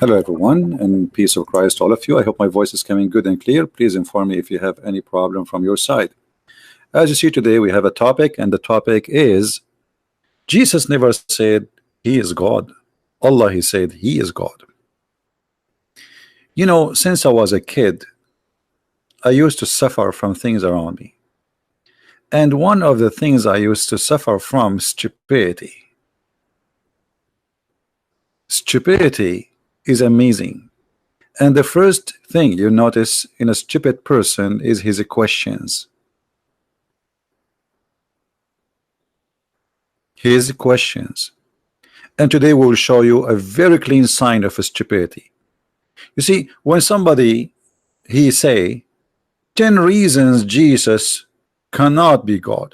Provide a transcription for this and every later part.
Hello everyone, and peace of Christ all of you. I hope my voice is coming good and clear. Please inform me if you have any problem from your side. As you see today, we have a topic, and the topic is Jesus never said he is God. Allah, he said he is God. You know, since I was a kid, I used to suffer from things around me. And one of the things I used to suffer from is stupidity. Stupidity is amazing. And the first thing you notice in a stupid person is his questions. His questions. And today we will show you a very clean sign of a stupidity. You see, when somebody he say 10 reasons Jesus cannot be God.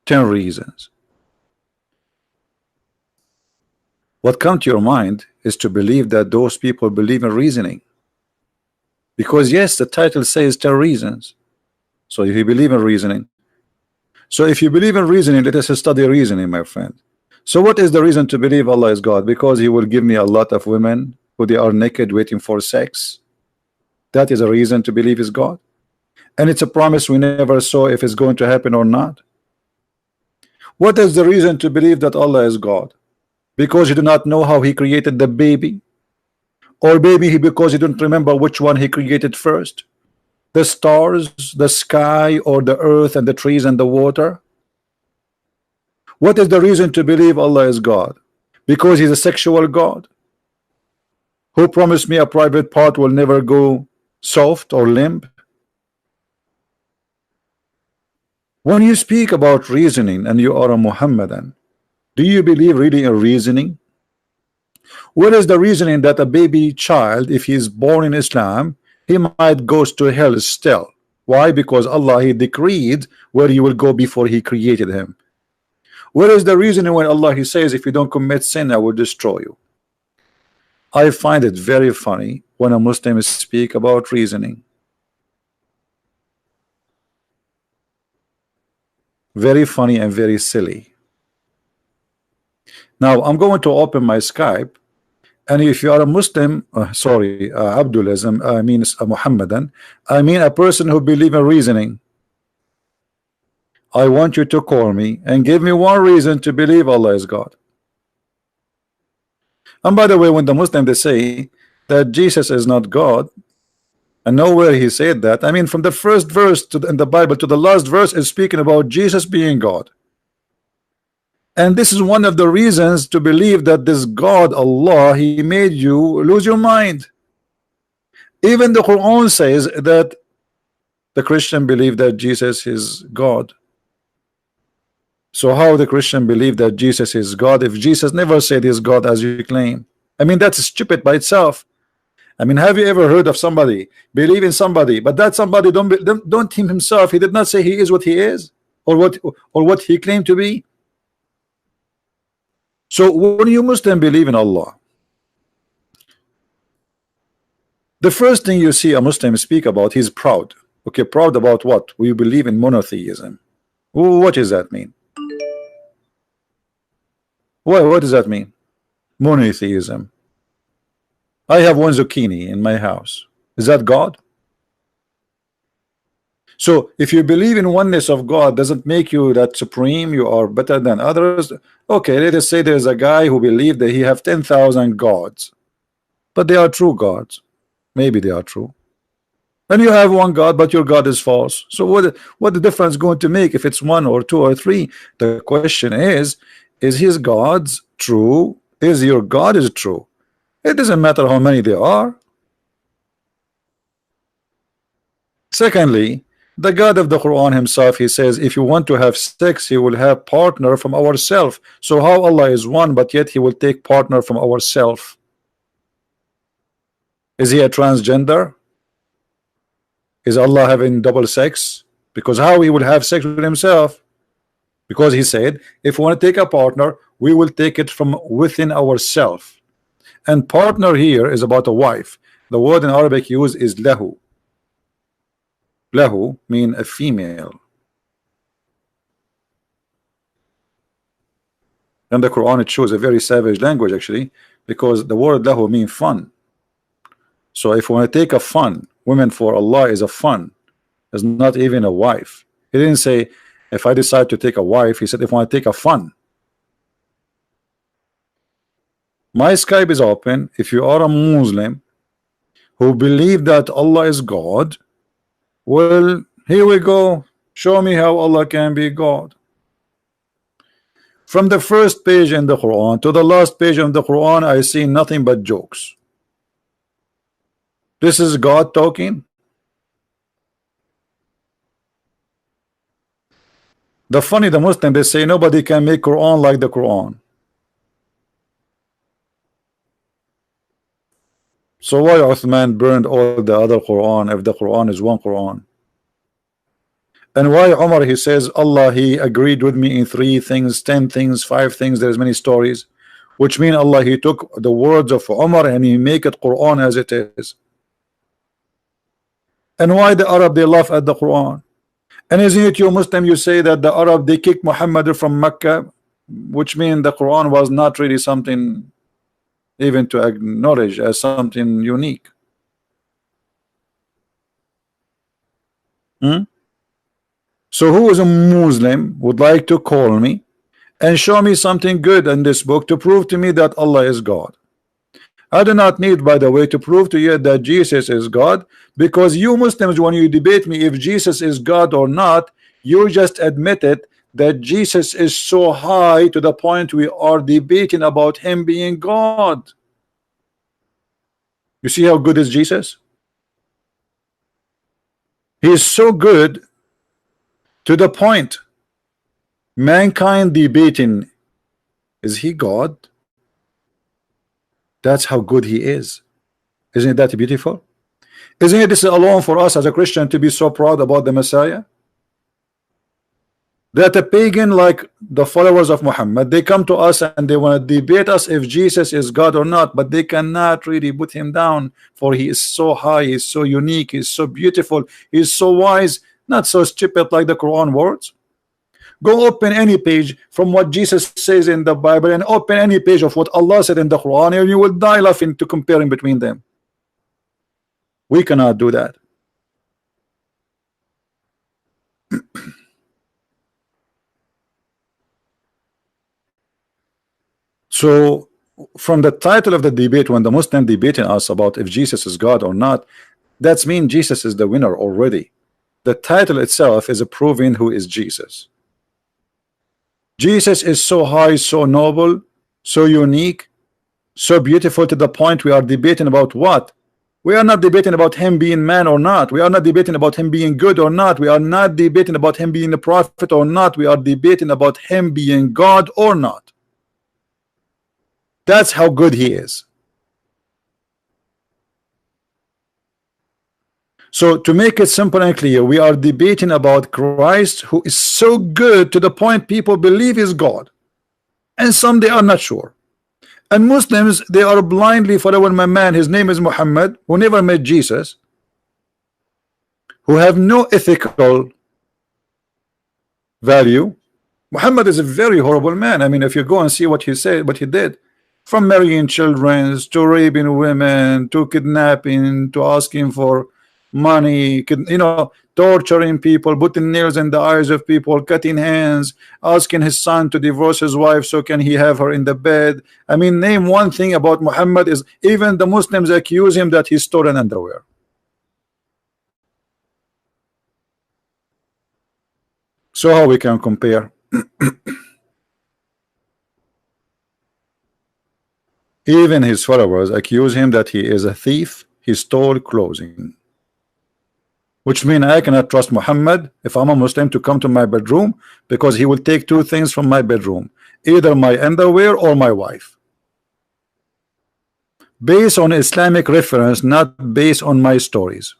10 reasons. What comes to your mind is to believe that those people believe in reasoning. Because yes, the title says 10 reasons. So if you believe in reasoning. So if you believe in reasoning, let us study reasoning, my friend. So what is the reason to believe Allah is God? Because he will give me a lot of women who they are naked waiting for sex. That is a reason to believe is God. And it's a promise we never saw if it's going to happen or not. What is the reason to believe that Allah is God? Because you do not know how he created the baby, or maybe because you don't remember which one he created first, the stars, the sky, or the earth and the trees and the water. What is the reason to believe Allah is God? Because he's a sexual God who promised me a private part will never go soft or limp. When you speak about reasoning and you are a Mohammedan, do you believe really in reasoning? What is the reasoning that a baby child, if he is born in Islam, he might go to hell still? Why? Because Allah, he decreed where he will go before he created him. What is the reasoning when Allah, he says, if you don't commit sin, I will destroy you? I find it very funny when a Muslim speak about reasoning. Very funny and very silly. Now I'm going to open my Skype, and if you are a Muslim, Abdulism, I mean a Muhammadan, I mean a person who believes in reasoning, I want you to call me and give me one reason to believe Allah is God. And by the way, when the Muslim they say that Jesus is not God, and nowhere he said that, I mean from the first verse in the Bible to the last verse is speaking about Jesus being God. And this is one of the reasons to believe that this God, Allah, he made you lose your mind. Even the Quran says that the Christian believe that Jesus is God. So how the Christian believe that Jesus is God if Jesus never said he's God as you claim? I mean, that's stupid by itself. I mean, have you ever heard of somebody believe in somebody, but that somebody don't him himself, he did not say he is what he is, or what he claimed to be? So when you Muslim believe in Allah, the first thing you see a Muslim speak about, he's proud. Okay, proud about what? We believe in monotheism. What does that mean? What does that mean? Monotheism. I have one zucchini in my house. Is that God? So if you believe in oneness of God, doesn't make you that supreme, you are better than others. Okay, let us say there's a guy who believes that he have 10,000 gods, but they are true gods. Maybe they are true. And you have one God, but your God is false. So what the difference going to make if it's one or two or three? The question is his God's true? Is your God is true? It doesn't matter how many there are. Secondly, the God of the Quran himself, he says, if you want to have sex, he will have partner from ourself. So how Allah is one, but yet he will take partner from ourself? Is he a transgender? Is Allah having double sex? Because how he will have sex with himself? Because he said, if we want to take a partner, we will take it from within ourselves. And partner here is about a wife. The word in Arabic used is lahu. Lahu mean a female. And the Quran, it shows a very savage language actually, because the word lahu means fun. So if we want to take a fun, women for Allah is a fun, is not even a wife. He didn't say if I decide to take a wife, he said if I want to take a fun. My Skype is open. If you are a Muslim who believe that Allah is God, well, here we go. Show me how Allah can be God. From the first page in the Quran to the last page of the Quran, I see nothing but jokes. This is God talking. The funny, the Muslim, they say nobody can make Quran like the Quran. So why Uthman burned all the other Quran if the Quran is one Quran? And why Umar, he says Allah, he agreed with me in 3 things, 10 things, 5 things, there's many stories, which mean Allah, he took the words of Umar and he make it Quran as it is. And why the Arab, they laugh at the Quran? And isn't it you Muslim, you say that the Arab, they kicked Muhammad from Mecca, which means the Quran was not really something even to acknowledge as something unique. So who is a Muslim would like to call me and show me something good in this book to prove to me that Allah is God? I do not need, by the way, to prove to you that Jesus is God, because you Muslims, when you debate me if Jesus is God or not, you just admitted that Jesus is so high to the point we are debating about him being God. You see how good is Jesus? He is so good to the point mankind debating, is he God? That's how good he is. Isn't that beautiful? Isn't it this alone for us as a Christian to be so proud about the Messiah? That a pagan like the followers of Muhammad, they come to us and they want to debate us if Jesus is God or not, but they cannot really put him down, for he is so high, he is so unique, he is so beautiful, he is so wise, not so stupid like the Quran words. Go open any page from what Jesus says in the Bible and open any page of what Allah said in the Quran, and you will die laughing to comparing between them. We cannot do that. So from the title of the debate, when the Muslim debating us about if Jesus is God or not, that's mean Jesus is the winner already. The title itself is proving who is Jesus. Jesus is so high, so noble, so unique, so beautiful, to the point we are debating about what? We are not debating about him being man or not. We are not debating about him being good or not. We are not debating about him being a prophet or not. We are debating about him being God or not. That's how good he is. So to make it simple and clear, we are debating about Christ, who is so good to the point people believe is God, and some they are not sure. And Muslims, they are blindly following my man, his name is Mohammed, who never met Jesus, who have no ethical value. Muhammad is a very horrible man. I mean, if you go and see what he said, what he did, from marrying children to raping women to kidnapping to asking for money, you know, torturing people, putting nails in the eyes of people, cutting hands, asking his son to divorce his wife so can he have her in the bed. I mean, name one thing about Muhammad is even the Muslims accuse him that he stole an underwear. So how we can compare? Even his followers accuse him that he is a thief, he stole clothing. Which means I cannot trust Muhammad if I'm a Muslim to come to my bedroom, because he will take 2 things from my bedroom, either my underwear or my wife. Based on Islamic reference, not based on my stories.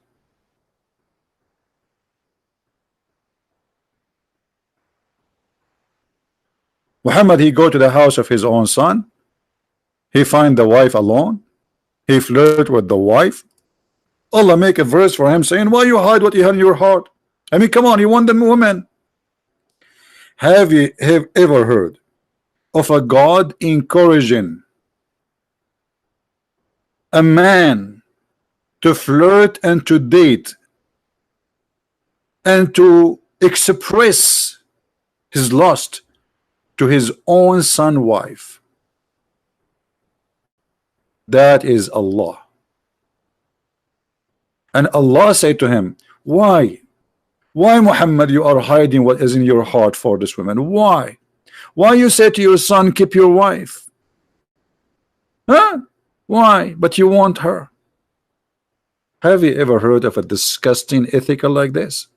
Muhammad, he go to the house of his own son, he find the wife alone, he flirt with the wife. Allah make a verse for him saying, why you hide what you have in your heart? I mean, come on, you want the woman. Have you ever heard of a God encouraging a man to flirt and to date and to express his lust to his own son wife? That is Allah. And Allah said to him, why Muhammad, you are hiding what is in your heart for this woman? Why you say to your son, keep your wife? Huh? Why? But you want her. Have you ever heard of a disgusting ethical like this?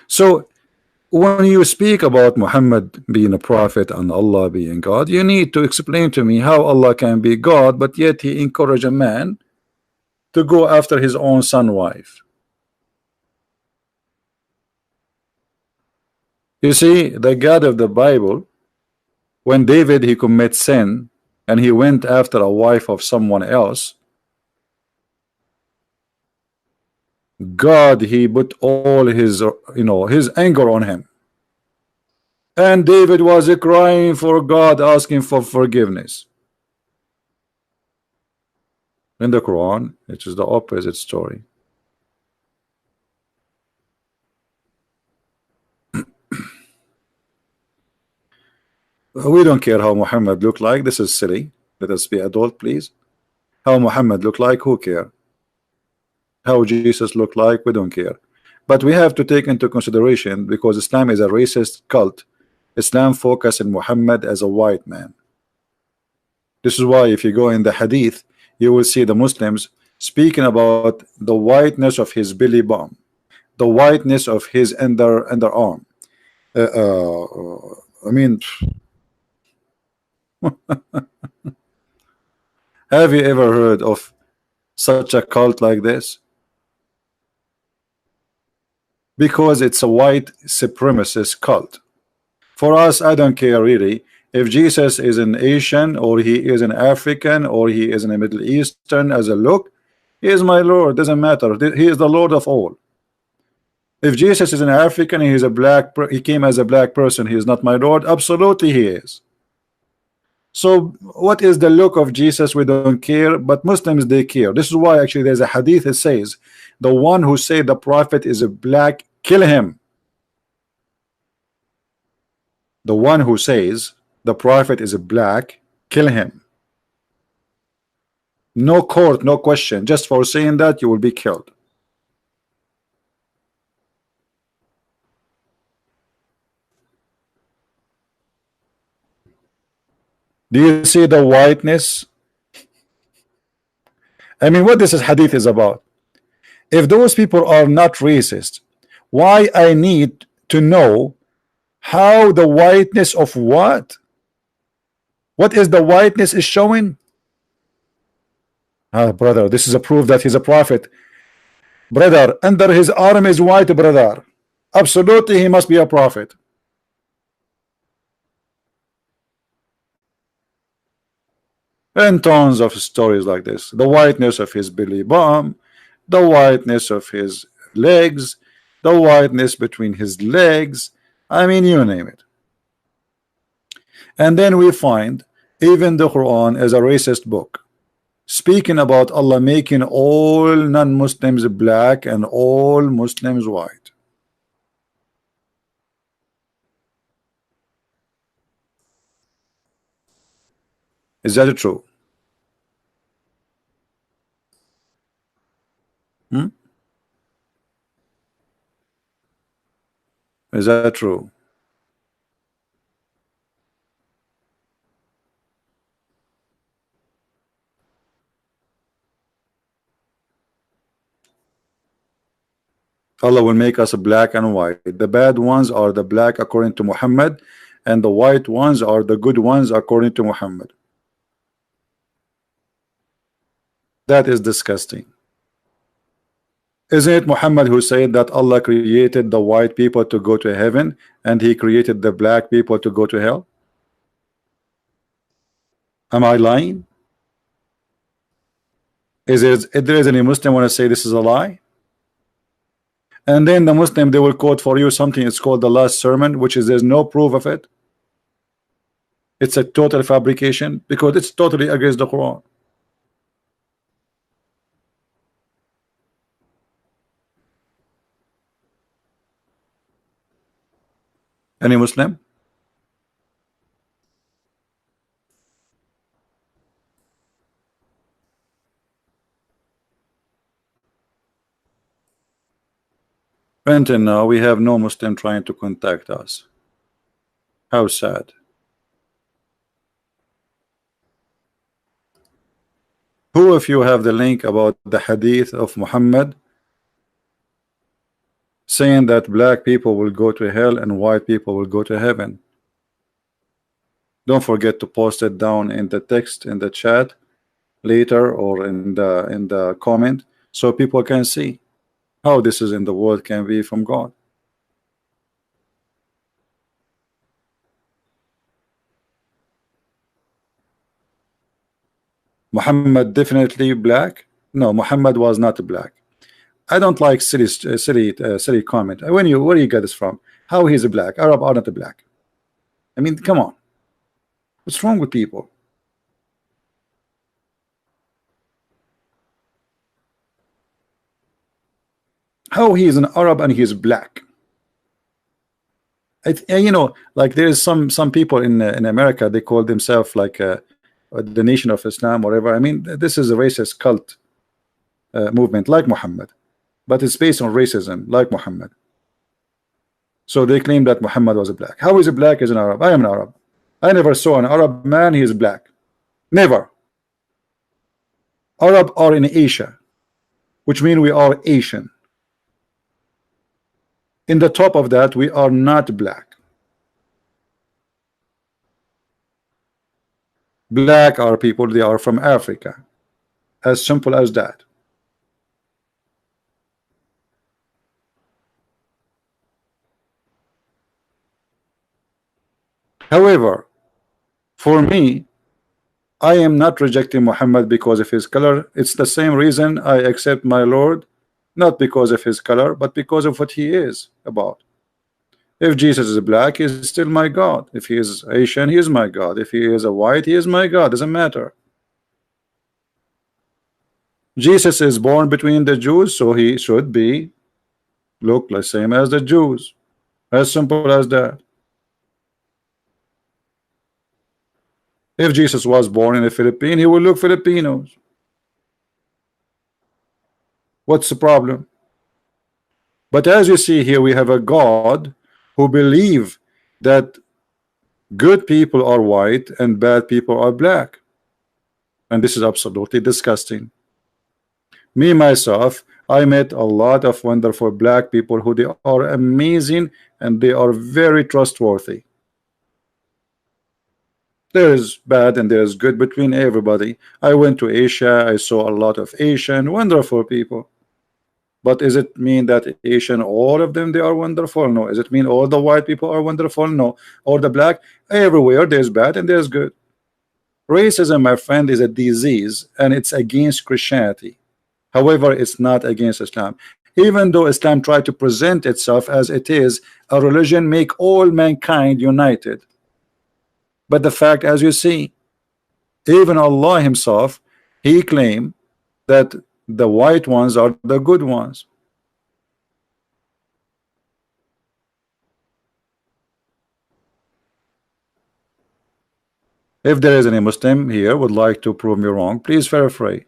So when you speak about Muhammad being a prophet and Allah being God, you need to explain to me how Allah can be God, but yet he encouraged a man to go after his own son wife. You see, the God of the Bible, when David he commit sin and he went after a wife of someone else, God he put all his his anger on him, and David was crying for God, asking for forgiveness. In the Quran it is the opposite story. We don't care how Muhammad looked like. This is silly. Let us be adult, please. How Muhammad looked like, who care? How Jesus looked like, we don't care. But we have to take into consideration, because Islam is a racist cult, Islam focus on Muhammad as a white man. This is why if you go in the hadith, you will see the Muslims speaking about the whiteness of his belly bump, the whiteness of his underarm. I mean, have you ever heard of such a cult like this? Because it's a white supremacist cult. For us, I don't care really if Jesus is an Asian or he is an African or he is in a Middle Eastern. As a look, he is my Lord, doesn't matter. He is the Lord of all. If Jesus is an African, he is a black, he came as a black person, he is not my Lord. Absolutely he is. So what is the look of Jesus? We don't care, but Muslims they care. This is why actually there's a hadith that says the one who say the prophet is a black, kill him. The one who says the prophet is a black, kill him. No court, no question. Just for saying that, you will be killed. Do you see the whiteness? I mean, what this hadith is about? If those people are not racist, why I need to know how the whiteness of what? What is the whiteness is showing? Ah, brother, this is a proof that he's a prophet. Brother, under his arm is white, brother. Absolutely, he must be a prophet. And tons of stories like this. The whiteness of his belly bump, the whiteness of his legs, the whiteness between his legs. I mean, you name it. And then we find even the Quran as a racist book, speaking about Allah making all non-Muslims black and all Muslims white. Is that true? Hmm? Is that true? Allah will make us black and white. The bad ones are the black according to Muhammad, and the white ones are the good ones according to Muhammad. That is disgusting. Isn't it Muhammad who said that Allah created the white people to go to heaven and he created the black people to go to hell? Am I lying? Is there any Muslim want to say this is a lie? And then the Muslim, they will quote for you something, it's called the last sermon, which is there's no proof of it. It's a total fabrication because it's totally against the Quran. Any Muslim? Until now, we have no Muslim trying to contact us. How sad. Who of you have the link about the hadith of Muhammad saying that black people will go to hell and white people will go to heaven? Don't forget to post it down in the text in the chat later or in the comment so people can see how this is in the world can be from God. Muhammad definitely black? No, Muhammad was not black. I don't like silly comment. Where do you get this from? How he's a black? Arab are not a black. I mean, come on. What's wrong with people? How he is an Arab and he is black? You know, like there is some people in America, they call themselves like the Nation of Islam, whatever. I mean, this is a racist cult movement like Muhammad, but it's based on racism like Muhammad. So they claim that Muhammad was a black. How is a black as an Arab? I am an Arab. I never saw an Arab man, he is black. Never. Arab are in Asia, which means we are Asian. In the top of that, we are not black. Black are people, they are from Africa. As simple as that. However, for me, I am not rejecting Muhammad because of his color. It's the same reason I accept my Lord, not because of his color, but because of what he is about. If Jesus is black, he is still my God. If he is Asian, he is my God. If he is a white, he is my God. Doesn't matter. Jesus is born between the Jews, so he should be look the same as the Jews. As simple as that. If Jesus was born in the Philippines, he would look Filipinos. What's the problem? But as you see here, we have a God who believe that good people are white and bad people are black. And this is absolutely disgusting. Me, myself, I met a lot of wonderful black people who they are amazing and they are very trustworthy. There is bad and there is good between everybody. I went to Asia, I saw a lot of Asian wonderful people. But is it mean that Asian, all of them, they are wonderful? No. Is it mean all the white people are wonderful? No. Or the black? Everywhere there's bad and there's good. Racism, my friend, is a disease and it's against Christianity. However, it's not against Islam. Even though Islam tried to present itself as it is a religion, make all mankind united. But the fact, as you see, even Allah himself, he claimed that the white ones are the good ones. If there is any Muslim here would like to prove me wrong, please feel free.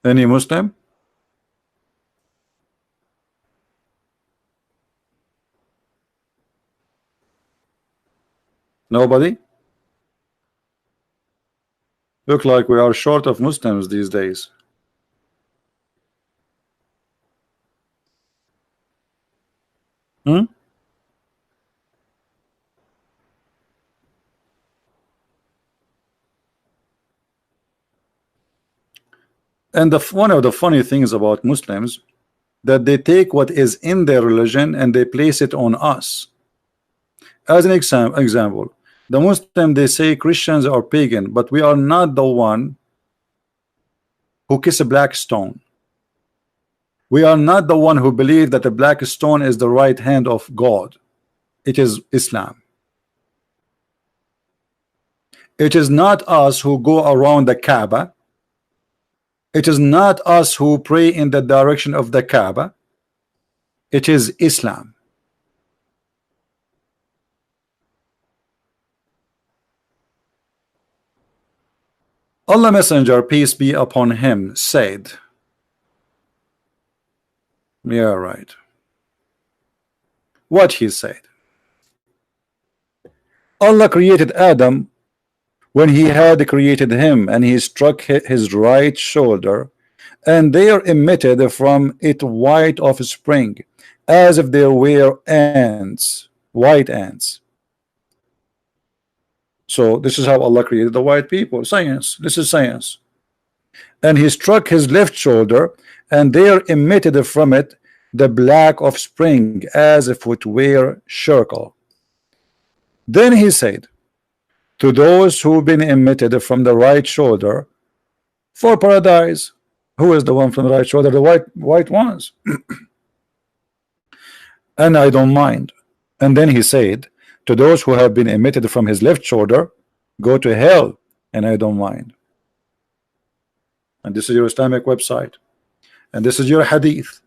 Any Muslim? Nobody? Look like we are short of Muslims these days. Hmm? And one of the funny things about Muslims, that they take what is in their religion and they place it on us. As an example, the Muslim, they say Christians are pagan, but we are not the one who kiss a black stone. We are not the one who believe that the black stone is the right hand of God. It is Islam. It is not us who go around the Kaaba. It is not us who pray in the direction of the Kaaba. It is Islam. Allah Messenger, peace be upon him, said, yeah, right. What he said. Allah created Adam when he had created him, and he struck his right shoulder, and there emitted from it white offspring, as if there were ants, white ants. So this is how Allah created the white people. Science. This is science. And he struck his left shoulder, and there emitted from it the black offspring, as if it were charcoal. Then he said, to those who've been emitted from the right shoulder for paradise. Who is the one from the right shoulder? The white ones. And I don't mind. And then he said, to those who have been emitted from his left shoulder, go to hell, and I don't mind. And this is your Islamic website, and this is your hadith,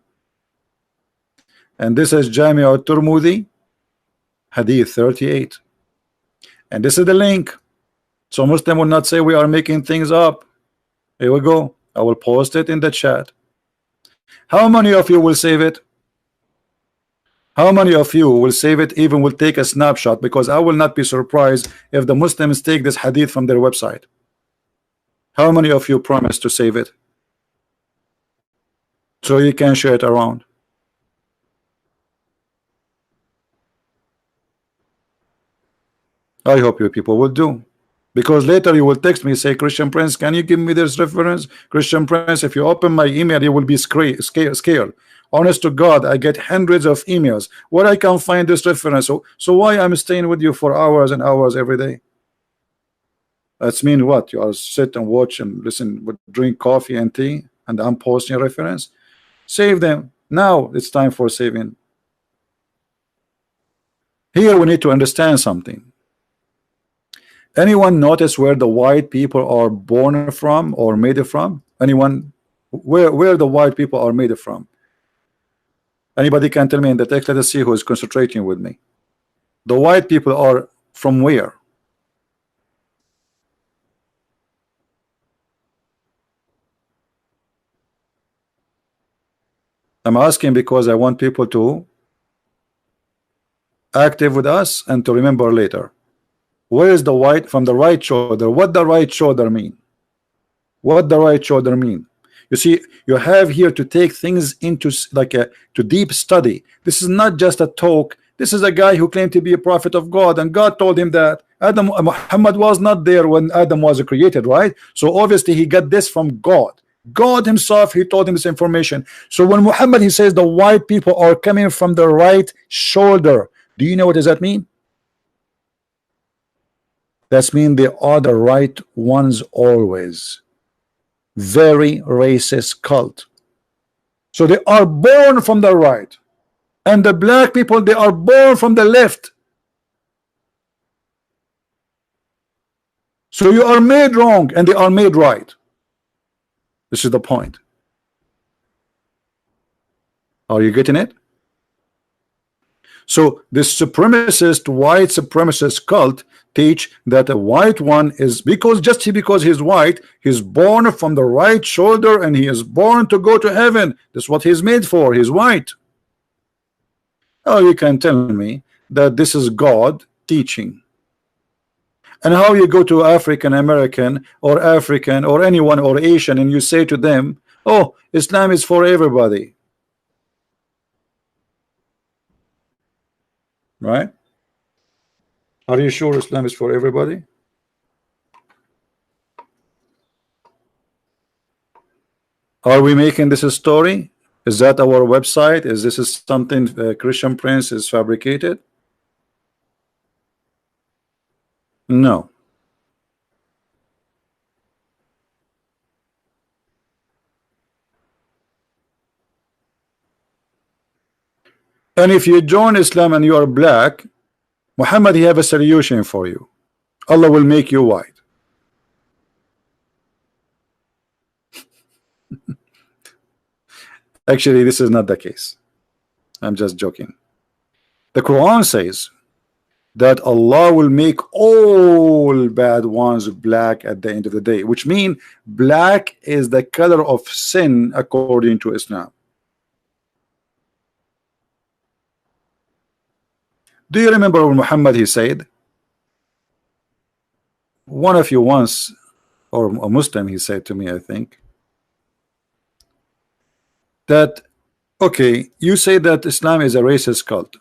and this is Jami al-Turmudi hadith 38, and this is the link. So Muslim will not say we are making things up. Here we go. I will post it in the chat. How many of you will save it? How many of you will save it, even will take a snapshot? Because I will not be surprised if the Muslims take this hadith from their website. How many of you promise to save it so you can share it around? I hope you people will do, because later you will text me, say, Christian Prince, can you give me this reference? Christian Prince, if you open my email, you will be scared. Honest to God, I get hundreds of emails where I can find this reference. So why I'm staying with you for hours and hours every day? That's mean what? You are sit and watch and listen, drink coffee and tea, and I'm posting a reference. Save them. Now it's time for saving. Here we need to understand something. Anyone notice where the white people are born from or made from? Anyone? Where the white people are made from? Anybody can tell me in the text? Let us see who is concentrating with me. The white people are from where? I'm asking because I want people to active with us and to remember later. Where is the white from the right shoulder? What the right shoulder mean? What the right shoulder mean? You see, you have here to take things into like a to deep study. This is not just a talk. This is a guy who claimed to be a prophet of God, and God told him that Muhammad was not there when Adam was created, right? So obviously he got this from God. God himself, he told him this information. So when Muhammad, he says the white people are coming from the right shoulder, do you know what does that mean? That means they are the right ones always. Very racist cult. So they are born from the right, and the black people, they are born from the left. So you are made wrong and they are made right. This is the point. Are you getting it? So this supremacist, white supremacist cult teach that a white one is because he's white, he's born from the right shoulder and he is born to go to heaven. That's what he's made for. He's white. Oh, you can tell me that this is God teaching. And how you go to African American or African or anyone or Asian and you say to them, oh, Islam is for everybody. Right? Are you sure Islam is for everybody? Are we making this a story? Is that our website? Is this something Christian Prince is fabricated? No. And if you join Islam and you are black, Muhammad, he have a solution for you. Allah will make you white. Actually, this is not the case. I'm just joking. The Quran says that Allah will make all bad ones black at the end of the day, which means black is the color of sin according to Islam. Do you remember when Muhammad he said, one of you once, or a Muslim, he said to me, I think, that okay, you say that Islam is a racist cult,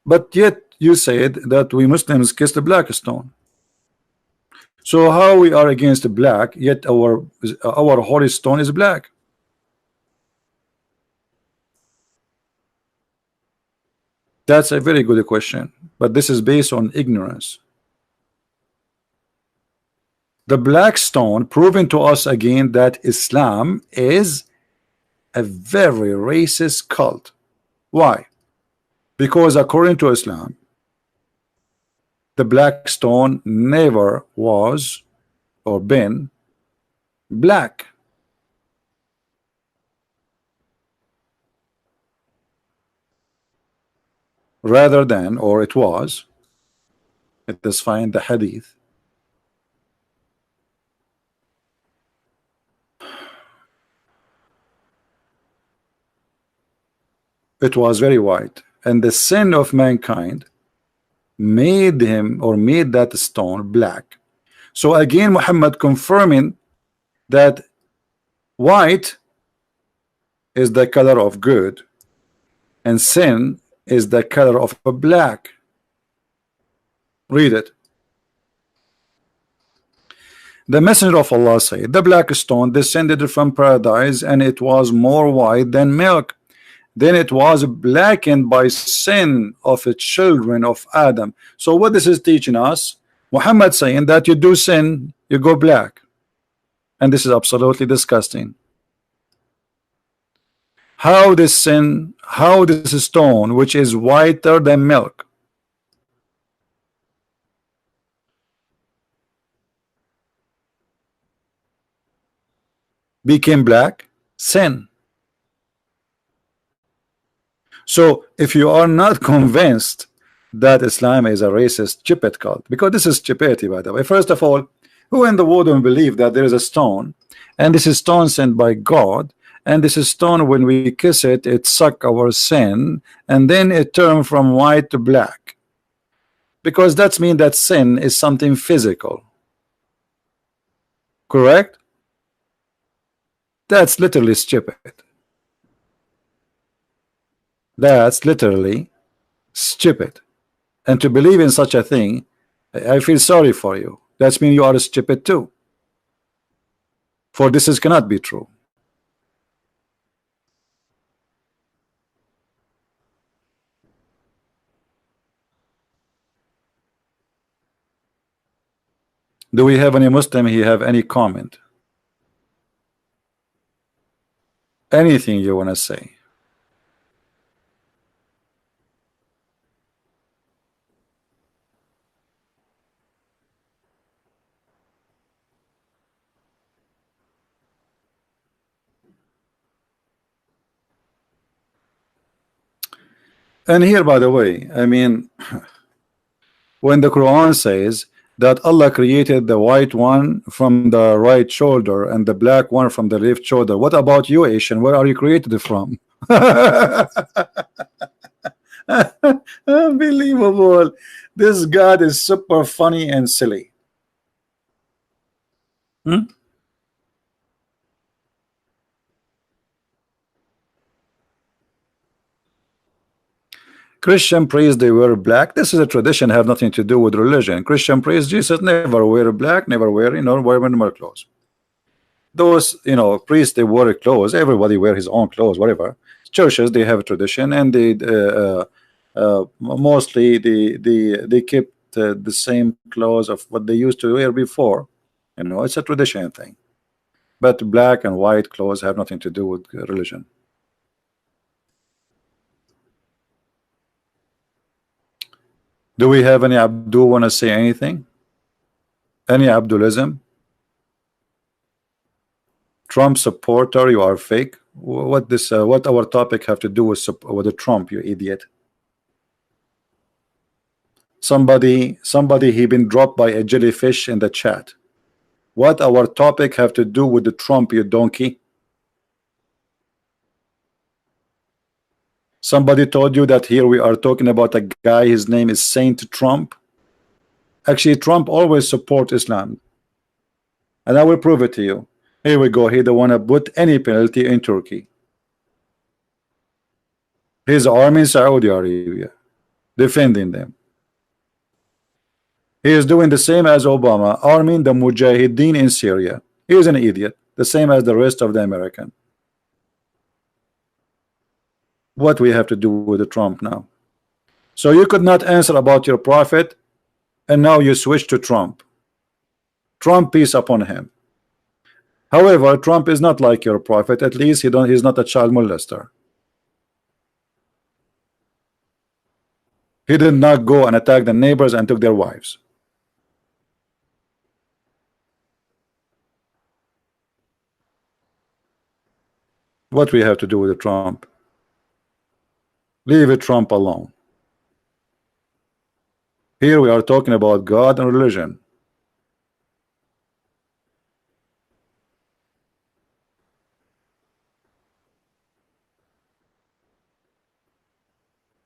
but yet you said that we Muslims kiss the black stone. So how we are against the black, yet our holy stone is black? That's a very good question, but this is based on ignorance. The black stone proving to us again that Islam is a very racist cult. Why? Because according to Islam, the black stone never was or been black. Rather than, or it was, it is find the hadith. It was very white, and the sin of mankind made him or made that stone black. So again, Muhammad confirming that white is the color of good and sin is the color of a black. Read it. The messenger of Allah said, the black stone descended from paradise, and it was more white than milk. Then it was blackened by sin of the children of Adam. So what this is teaching us, Muhammad saying that you do sin, you go black. And this is absolutely disgusting. How this sin, how this stone, which is whiter than milk, became black? Sin. So if you are not convinced that Islam is a racist stupid cult, because this is stupidity, by the way. First of all, who in the world will believe that there is a stone, and this is stone sent by God, and this is stone, when we kiss it, it suck our sin, and then it turn from white to black? Because that means that sin is something physical. Correct? That's literally stupid. That's literally stupid. And to believe in such a thing, I feel sorry for you. That means you are stupid too. For this is cannot be true. Do we have any Muslim here have any comment? Anything you want to say? And here, by the way, I mean, when the Quran says that Allah created the white one from the right shoulder and the black one from the left shoulder, what about you, Asian? Where are you created from? Unbelievable. This God is super funny and silly. Christian priests, they wear black. This is a tradition, have nothing to do with religion. Christian priests, Jesus never wear black, never wear, wear minimal clothes. Those, priests, they wear clothes. Everybody wear his own clothes, whatever. Churches, they have a tradition, and they mostly they keep the same clothes of what they used to wear before. It's a tradition thing. But black and white clothes have nothing to do with religion. Do we have any Abdul want to say anything? Any Abdulism? Trump supporter, you are fake. What this? What our topic have to do with the Trump? You idiot. Somebody he been dropped by a jellyfish in the chat. What our topic have to do with the Trump, you donkey? Somebody told you that here we are talking about a guy, his name is Saint Trump. Actually, Trump always support Islam, and I will prove it to you. Here we go. He don't want to put any penalty in Turkey. His army in Saudi Arabia defending them. He is doing the same as Obama, arming the Mujahideen in Syria. He is an idiot, the same as the rest of the American. What we have to do with the Trump now? So you could not answer about your prophet, and now you switch to Trump. Trump, peace upon him. However, Trump is not like your prophet. At least he's not a child molester. He did not go and attack the neighbors and took their wives. What we have to do with the Trump? Leave it Trump alone. Here we are talking about God and religion.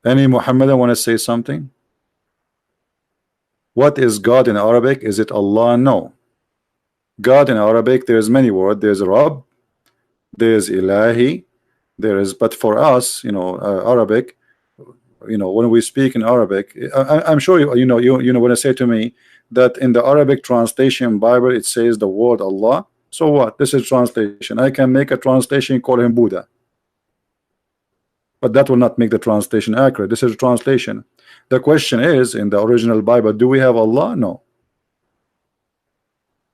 Any Mohammedan want to say something? What is God in Arabic? Is it Allah? No. God in Arabic, there's many words. There's Rabb, there's Ilahi, there is, but for us, Arabic, when we speak in Arabic, I'm sure you know when I say to me that in the Arabic translation Bible it says the word Allah. So what? This is translation. I can make a translation, call him Buddha, but that will not make the translation accurate. This is a translation. The question is, in the original Bible, do we have Allah? No.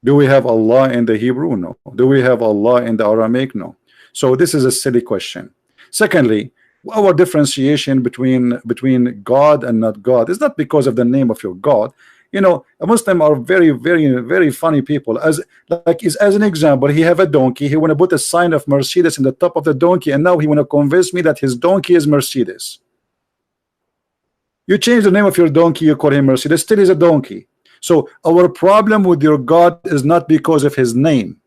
Do we have Allah in the Hebrew? No. Do we have Allah in the Aramaic? No. So this is a silly question. Secondly, our differentiation between God and not God is not because of the name of your God. A Muslim are very, very, very funny people. As an example, he have a donkey. He want to put a sign of Mercedes in the top of the donkey, and now he want to convince me that his donkey is Mercedes. You change the name of your donkey, you call him Mercedes, still is a donkey. So our problem with your God is not because of his name,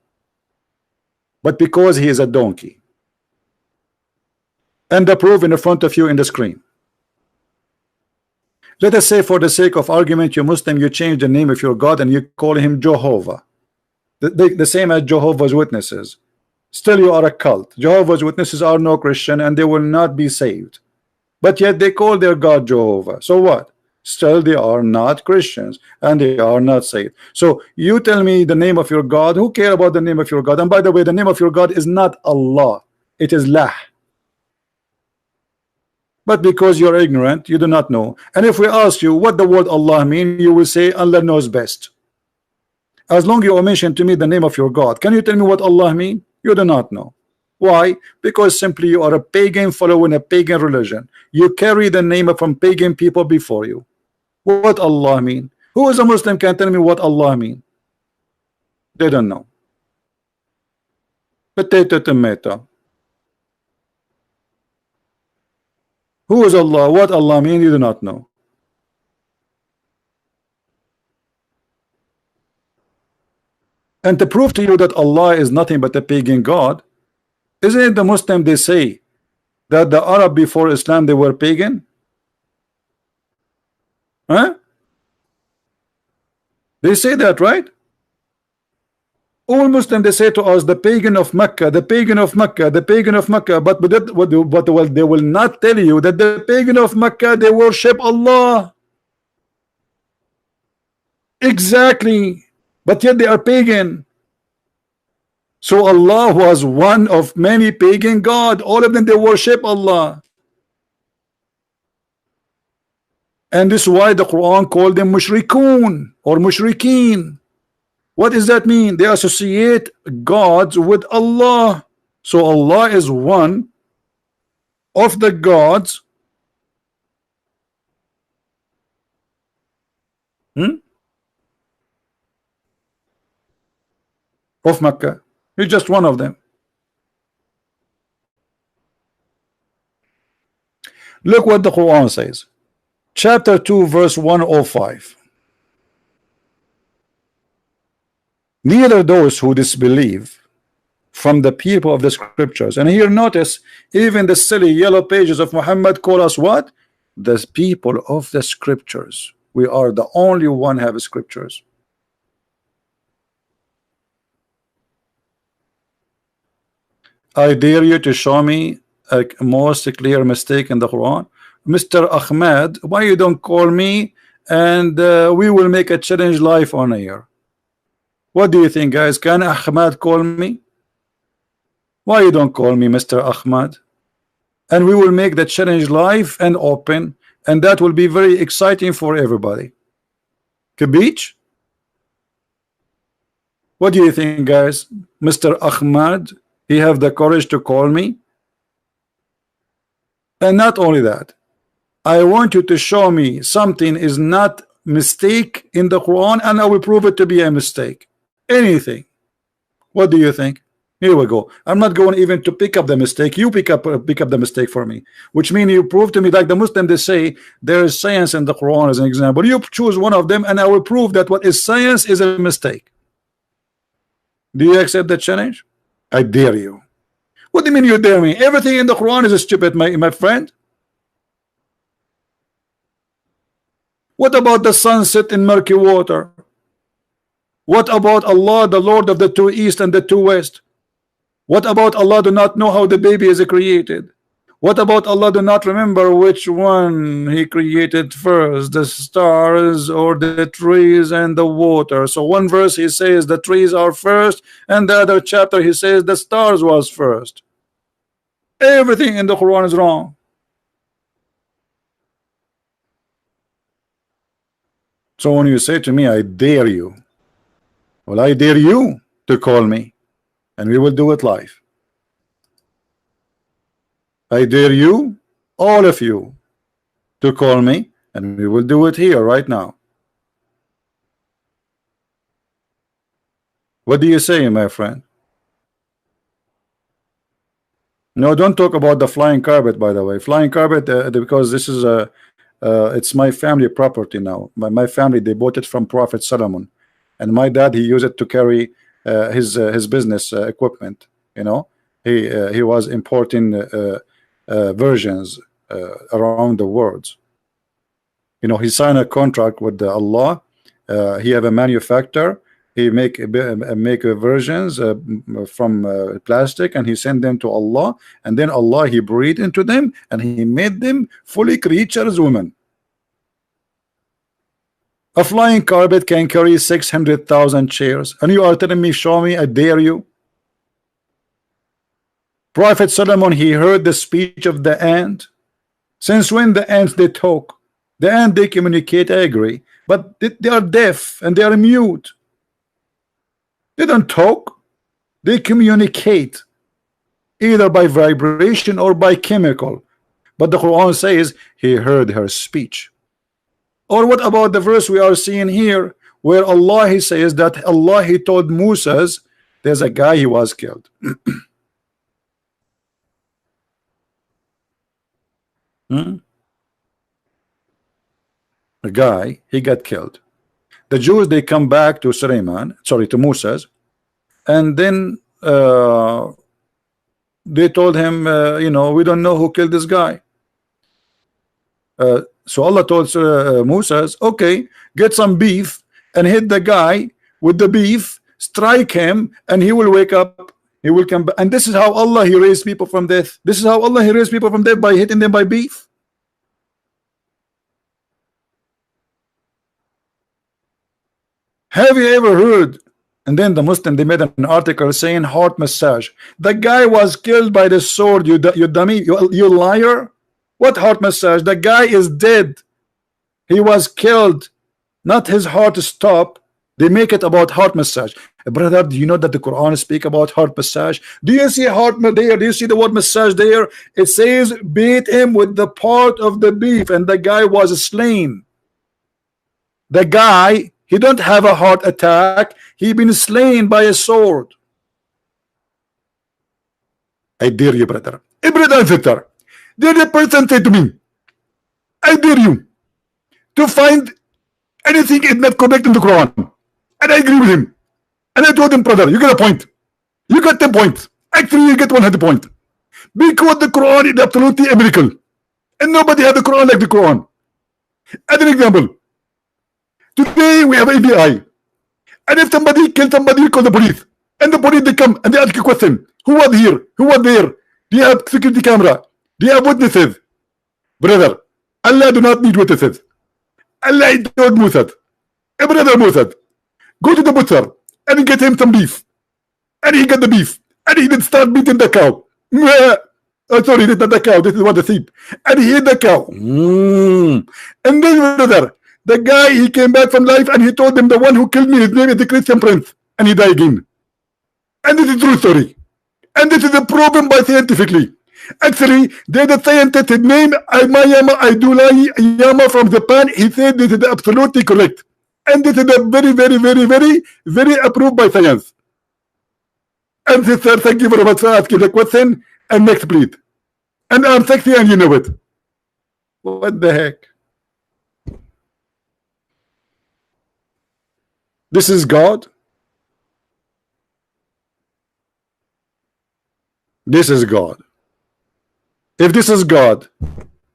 but because he is a donkey. And the proof in front of you in the screen. Let us say, for the sake of argument, you're Muslim, you change the name of your God and you call him Jehovah. The same as Jehovah's Witnesses. Still you are a cult. Jehovah's Witnesses are no Christian and they will not be saved. But yet they call their God Jehovah. So what? Still they are not Christians and they are not saved. So you tell me the name of your God. Who care about the name of your God? And by the way, the name of your God is not Allah. It is Lah. But because you're ignorant, you do not know. And if we ask you what the word Allah mean, you will say Allah knows best. As long as you mention to me the name of your God, can you tell me what Allah mean? You do not know. Why? Because simply you are a pagan following a pagan religion. You carry the name from pagan people before you. What Allah mean? Who is a Muslim can tell me what Allah mean? They don't know. Potato, tomato. Who is Allah? What Allah mean? You do not know. And to prove to you that Allah is nothing but a pagan God, isn't it the Muslim they say that the Arab before Islam they were pagan? Huh? They say that, right? All Muslims they say to us the pagan of Mecca, the pagan of Mecca, the pagan of Mecca, but they will not tell you that the pagan of Mecca they worship Allah. Exactly, but yet they are pagan. So Allah was one of many pagan gods. All of them they worship Allah. And this is why the Quran called them mushrikun or mushrikeen. What does that mean? They associate gods with Allah. So Allah is one of the gods Hmm? Of Mecca. He's just one of them. Look what the Quran says. Chapter 2, verse 105. Neither those who disbelieve from the people of the scriptures. And here notice, even the silly yellow pages of Muhammad call us what? The people of the scriptures. We are the only one have scriptures. I dare you to show me a most clear mistake in the Quran. Mr. Ahmed, why you don't call me and we will make a challenge live on air? What do you think, guys? Can Ahmed call me? Why you don't call me, Mr. Ahmed? And we will make the challenge live and open, and that will be very exciting for everybody. Kabich? What do you think, guys? Mr. Ahmed, he have the courage to call me? And not only that, I want you to show me something is not mistake in the Quran, and I will prove it to be a mistake. Anything. What do you think? Here we go. I'm not going even to pick up the mistake. You pick up the mistake for me, which means you prove to me, like the Muslim, they say there is science in the Quran as an example. You choose one of them, and I will prove that what is science is a mistake. Do you accept the challenge? I dare you. What do you mean you dare me? Everything in the Quran is stupid, my friend. What about the sunset in murky water? What about Allah, the Lord of the two east and the two west? What about Allah do not know how the baby is created? What about Allah do not remember which one he created first, the stars or the trees and the water? So one verse he says the trees are first, and the other chapter he says the stars was first. Everything in the Quran is wrong. So when you say to me, I dare you, well, I dare you to call me, and we will do it live. I dare you, all of you, to call me, and we will do it here right now. What do you say, my friend? No, don't talk about the flying carpet, by the way. Flying carpet, because this is a it's my family property now. My family, they bought it from Prophet Solomon, and my dad, he used it to carry his business equipment. You know, he was importing versions around the world. You know, he signed a contract with Allah. He have a manufacturer. He make versions from plastic, and he send them to Allah, and then Allah, he breathed into them, and he made them fully creatures, women. A flying carpet can carry 600,000 chairs, and you are telling me, show me, I dare you. Prophet Solomon, he heard the speech of the ant. Since when the ants they talk? The ant they communicate, I agree, but they are deaf and they are mute. They don't talk, they communicate either by vibration or by chemical. But the Quran says he heard her speech. Or what about the verse we are seeing here, where Allah, he says that Allah, he told Moses there's a guy, he was killed. A guy, he got killed. The Jews, they come back to to Moses, and then they told him, you know, we don't know who killed this guy. So Allah told Moses, okay, get some beef and hit the guy with the beef, strike him, and he will wake up. He will come back. And this is how Allah, he raised people from death. This is how Allah, he raised people from death, by hitting them by beef. Have you ever heard? And then the Muslim, they made an article saying heart massage. The guy was killed by the sword. You dummy, you liar. What heart massage? The guy is dead. He was killed, not his heart stopped. They make it about heart massage. Brother, do you know that the Quran speak about heart massage? Do you see heart there? Do you see the word massage there? It says beat him with the part of the beef, and the guy was slain. The guy, he don't have a heart attack. He been slain by a sword. I dare you, brother. A brother and sister. Did a person say to me, I dare you to find anything is not correct in the Quran. And I agree with him. And I told him, brother, you get a point. You got 10 points. Actually, you get 100 points. Because the Quran is absolutely a miracle. And nobody has the Quran like the Quran. As an example, today we have ABI. And if somebody kills somebody, you call the police. And the police, they come and they ask a question. Who was here? Who was there? Do you have security camera? Do you have witnesses? Brother, Allah do not need witnesses. Allah told Musa, a brother Musa, go to the butcher and get him some beef. And he got the beef. And he did start beating the cow. Oh, sorry, this is not the cow. This is what the sheep. And he hit the cow. And then, brother, the guy, he came back from life and he told them the one who killed me, his name is the Christian Prince. And he died again. And this is true story. And this is a proven by scientifically. Actually, there's a scientist, his name Mayama Aidulai Yama from Japan. He said this is absolutely correct. And this is a very approved by science. And sister, thank you very much for asking the question. And next, please. And I'm sexy and you know it. What the heck? This is God. This is God. If this is God,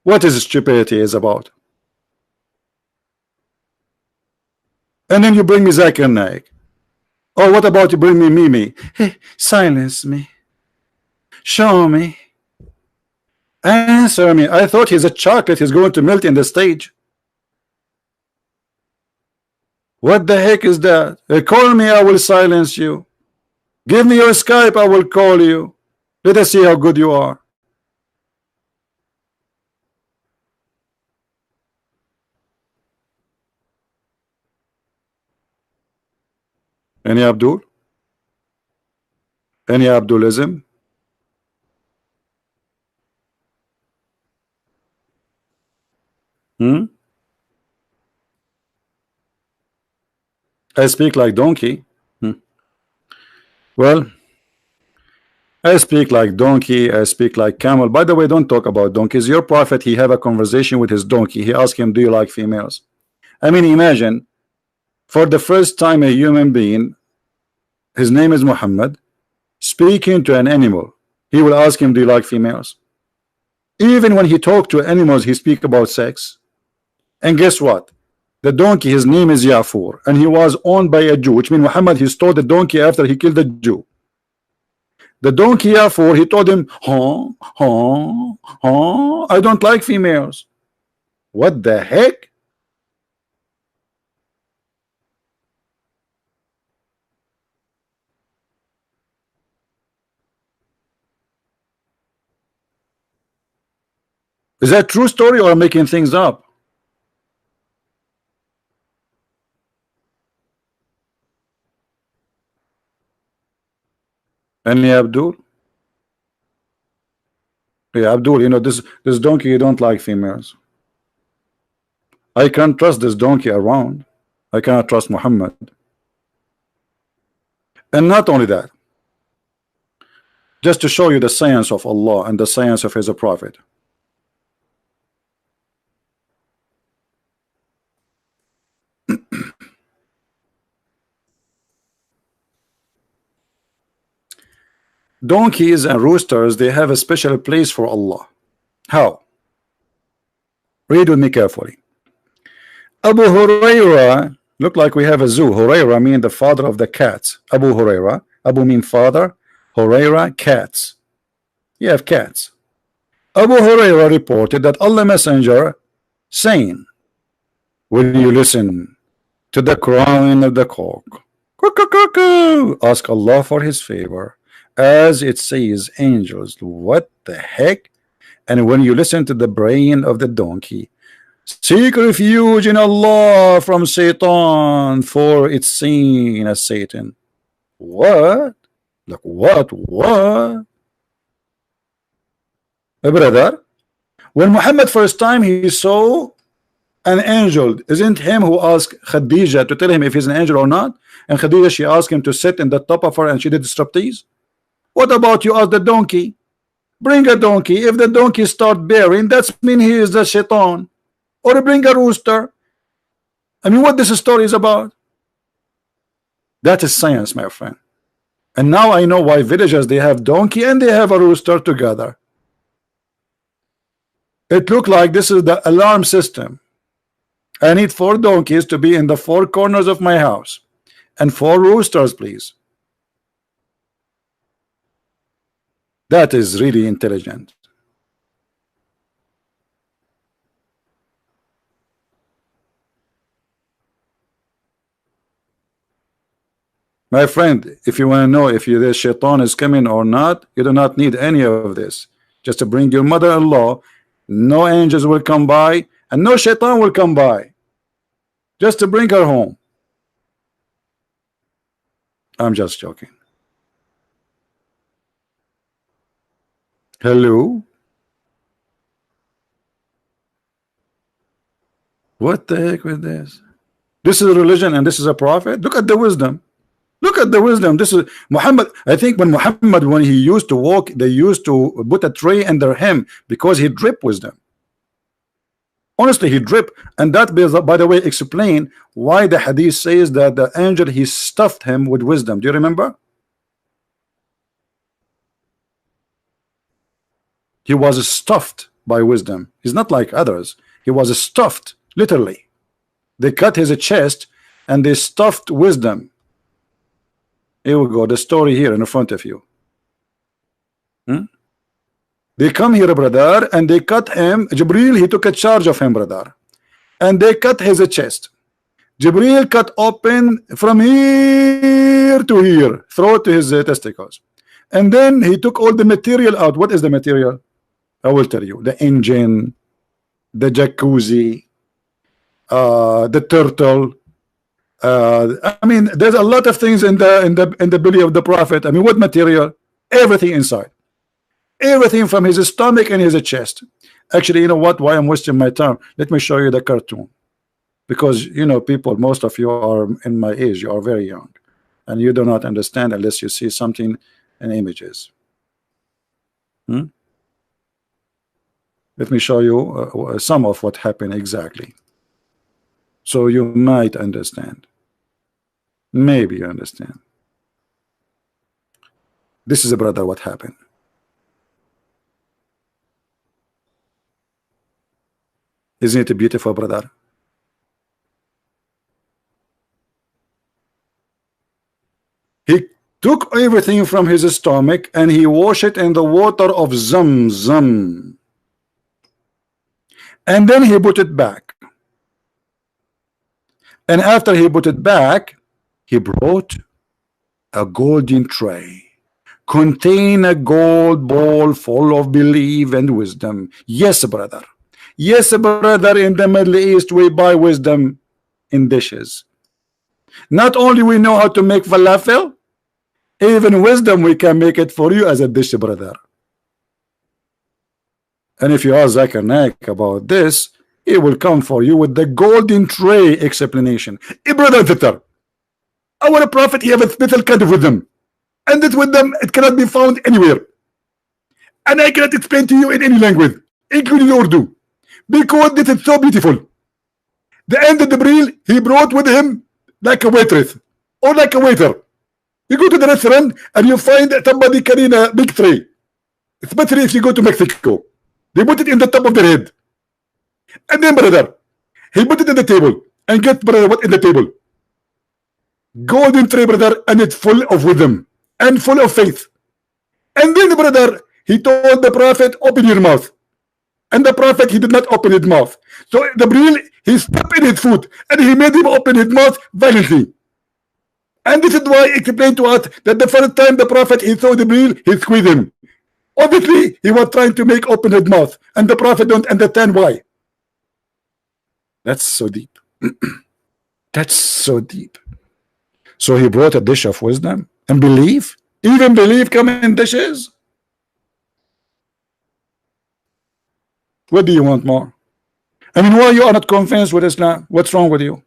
what is stupidity is about? And then you bring me Zakir Naik. Oh, what about you bring me Mimi? Hey, silence me. Show me. Answer me. I thought he's a chocolate. He's going to melt in the stage. What the heck is that? Call me, I will silence you. Give me your Skype, I will call you. Let us see how good you are. Any Abdul? Any Abdulism? I speak like donkey. Well, I speak like donkey. I speak like camel. By the way, don't talk about donkeys. Your prophet, he have a conversation with his donkey. He asked him, do you like females? I mean, imagine for the first time a human being, his name is Muhammad, speaking to an animal. He will ask him, do you like females? Even when he talked to animals, he speak about sex. And guess what? The donkey, his name is Yafur, and he was owned by a Jew, which means Muhammad, he stole the donkey after he killed the Jew. The donkey Yafur, he told him, I don't like females. What the heck? Is that true story or making things up? Any Abdul? Yeah, Abdul, you know, this donkey, you don't like females. I can't trust this donkey around. I cannot trust Muhammad. And not only that, just to show you the science of Allah and the science of his prophet. Donkeys and roosters, they have a special place for Allah. How? Read with me carefully. Abu Huraira, look like we have a zoo. Huraira mean the father of the cats. Abu Huraira. Abu mean father. Huraira, cats. You have cats. Abu Huraira reported that Allah Messenger saying, when you listen to the crowing of the cock, ask Allah for his favor. As it says, angels, what the heck? And when you listen to the braying of the donkey, seek refuge in Allah from Satan, for it's seen as Satan. What? Like what? Brother, when Muhammad first time he saw An angel, isn't him who asked Khadija to tell him if he's an angel or not? And Khadija, she asked him to sit in the top of her and she did striptease. What about you ask the donkey? Bring a donkey. If the donkey start bearing, that's mean he is the shaitan. Or bring a rooster. I mean, what this story is about? That is science, my friend. And now I know why villagers, they have donkey and they have a rooster together. It looked like this is the alarm system. I need 4 donkeys to be in the 4 corners of my house. And 4 roosters, please. That is really intelligent. My friend, if you want to know if the shaitan is coming or not, you do not need any of this. Just to bring your mother-in-law, no angels will come by, and no shaitan will come by. Just to bring her home. I'm just joking. Hello? What the heck with this? This is a religion and this is a prophet? Look at the wisdom. Look at the wisdom. This is Muhammad. I think when Muhammad, when he used to walk, they used to put a tray under him because he dripped wisdom. Honestly, he dripped. And that, by the way, explain why the hadith says that the angel, he stuffed him with wisdom. Do you remember? He was stuffed by wisdom. He's not like others. He was stuffed, literally. They cut his chest and they stuffed wisdom. Here we go, the story here in front of you. They come here, brother, and they cut him. Jibril, he took a charge of him, brother. And they cut his chest. Jibril cut open from here to here, throat to his testicles. And then he took all the material out. What is the material? I will tell you. The engine, the jacuzzi, the turtle. I mean, there's a lot of things in the belly of the prophet. I mean, what material? Everything inside, everything from his stomach and his chest. Actually, you know what? Why I'm wasting my time? Let me show you the cartoon, because you know, people, most of you are in my age. You are very young, and you do not understand unless you see something in images. Let me show you some of what happened exactly, so you might understand. Maybe you understand. This is a brother what happened. Isn't it a beautiful, brother? He took everything from his stomach and he washed it in the water of Zamzam, and then he put it back. And after he put it back, he brought a golden tray, contain a gold bowl full of belief and wisdom. Yes, brother. Yes, brother, in the Middle East we buy wisdom in dishes. Not only we know how to make falafel, even wisdom we can make it for you as a dish, brother. And if you ask Zakir Naik about this, he will come for you with the golden tray explanation. Brother Victor, our prophet, he have a special kind of wisdom, and that wisdom, it cannot be found anywhere, and I cannot explain to you in any language, including Urdu, because this is so beautiful. The end of the Jibril, he brought with him like a waitress or like a waiter. You go to the restaurant and you find somebody carrying a big tray, especially if you go to Mexico. They put it in the top of their head. And then, brother, he put it in the table. And get, brother, what in the table? Golden tray, brother, and it's full of wisdom and full of faith. And then, brother, he told the prophet, open your mouth. And the prophet, he did not open his mouth. So the Jibril, he stepped in his foot and he made him open his mouth violently. And this is why he explained to us that the first time the prophet, he saw the Jibril, he squeezed him. Obviously, he was trying to make open his mouth, and the prophet don't understand why. That's so deep. That's so deep. So he brought a dish of wisdom and belief. Even belief come in dishes. What do you want more? I mean, why you are not convinced with Islam? What's wrong with you?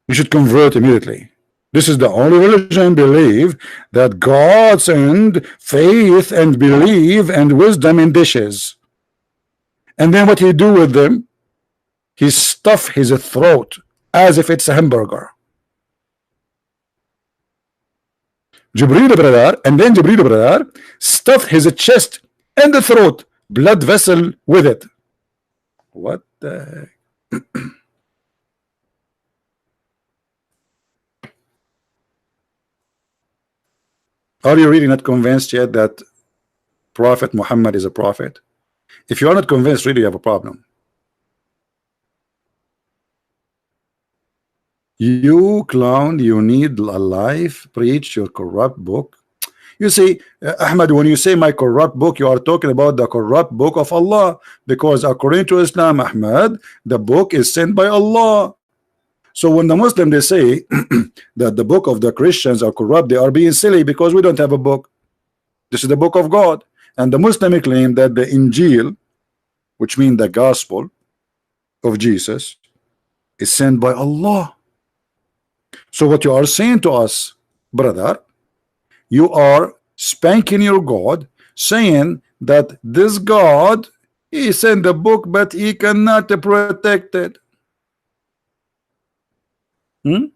You should convert immediately. This is the only religion believe that God send faith and believe and wisdom in dishes. And then what he do with them? He stuff his throat as if it's a hamburger. Jibril brother, and then Jibril brother stuffed his chest and the throat, blood vessel with it. What the heck? Are you really not convinced yet that Prophet Muhammad is a prophet? If you are not convinced, really you have a problem. You clown, you need a life, preach your corrupt book. You see, Ahmad, when you say my corrupt book, you are talking about the corrupt book of Allah, because according to Islam, Ahmad, the book is sent by Allah. So when the Muslim they say that the book of the Christians are corrupt, they are being silly because we don't have a book. This is the book of God. And the Muslim claim that the Injil, which means the gospel of Jesus, is sent by Allah. So what you are saying to us, brother, you are spanking your God, saying that this God, he sent the book, but he cannot protect it. And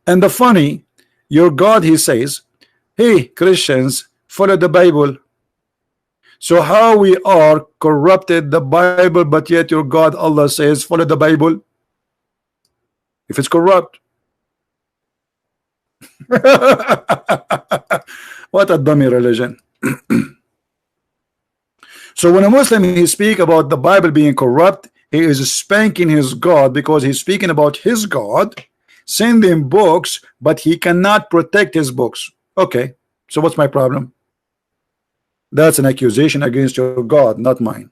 the funny, your God, he says, hey, Christians, follow the Bible. So how we are corrupted the Bible, but yet your God, Allah says, follow the Bible? If it's corrupt. What a dummy religion. So when a Muslim he speak about the Bible being corrupt, he is spanking his God, because he's speaking about his God sending books, but he cannot protect his books. Okay, so what's my problem? That's an accusation against your God, not mine.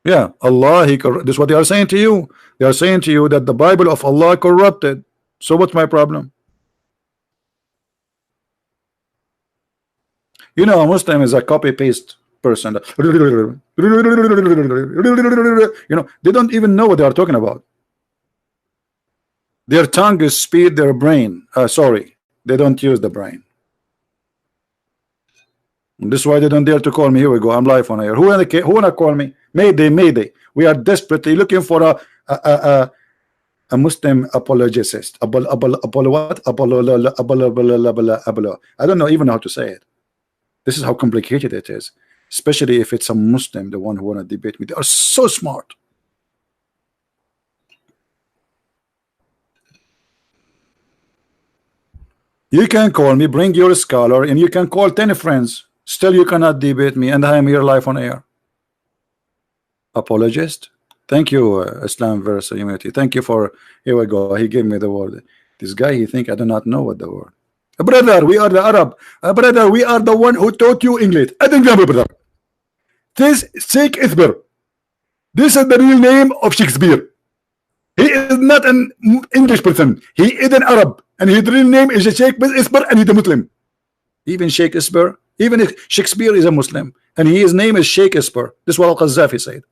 Yeah, Allah, this is what they are saying to you. They are saying to you that the Bible of Allah corrupted. So what's my problem? You know, a Muslim is a copy-paste person. You know, they don't even know what they are talking about. Their tongue is speed their brain. Sorry, they don't use the brain. And this is why they don't dare to call me. Here we go. I'm live on air. Who wanna call me? Mayday, Mayday. We are desperately looking for a Muslim apologist. I don't know even how to say it. This is how complicated it is, especially if it's a Muslim, the one who want to debate me. They are so smart. You can call me, bring your scholar, and you can call 10 friends. Still, you cannot debate me, and I am here live on air. Apologist. Thank you, Islam versus Humanity. Thank you for. Here we go. He gave me the word. This guy, he think I do not know what the word. Brother, we are the Arab. Brother, we are the one who taught you English. I think, brother. This Shakespeare. This is the real name of Shakespeare. He is not an English person. He is an Arab, and his real name is Shakespeare, and he's a Muslim. Even Shakespeare, even if Shakespeare is a Muslim, and his name is Shakespeare. This is what Al-Qadhafi said.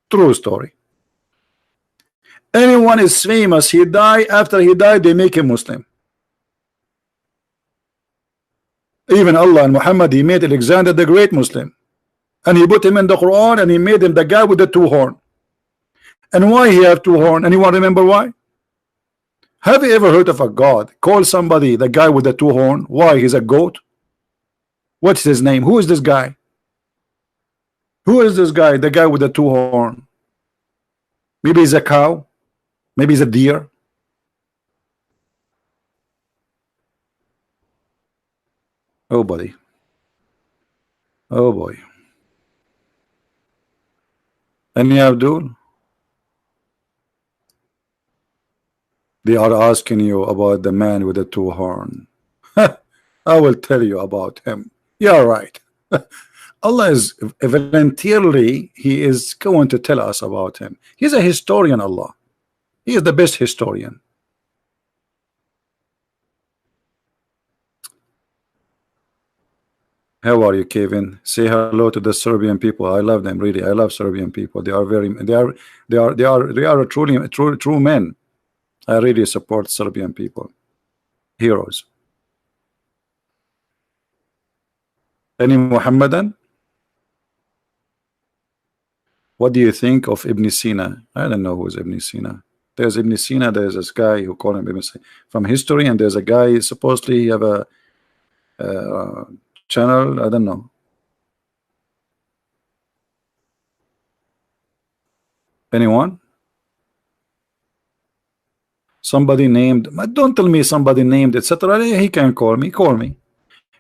True story. Anyone is famous, he died. After he died, they make him Muslim. Even Allah and Muhammad, he made Alexander the Great Muslim, and he put him in the Quran, and he made him the guy with the two horn. And why he have two horn? Anyone remember why? Have you ever heard of a God call somebody the guy with the two horn? Why? He's a goat. What's his name? Who is this guy? Who is this guy? The guy with the two horn. Maybe he's a cow. Maybe he's a deer. Oh, buddy. Oh, boy. Any Abdul? They are asking you about the man with the two horn. I will tell you about him. You're right. Allah is voluntarily, he is going to tell us about him. He's a historian, Allah. He is the best historian. How are you, Kevin? Say hello to the Serbian people. I love them, really. I love Serbian people. They are very, they are truly true men. I really support Serbian people. Heroes. Any Muhammadan? What do you think of Ibn Sina? I don't know who is Ibn Sina. There's Ibn Sina. There's this guy who call him Ibn Sina from history, and there's a guy supposedly have a channel. I don't know. Anyone? Somebody named. Don't tell me somebody named, etc. He can call me. Call me.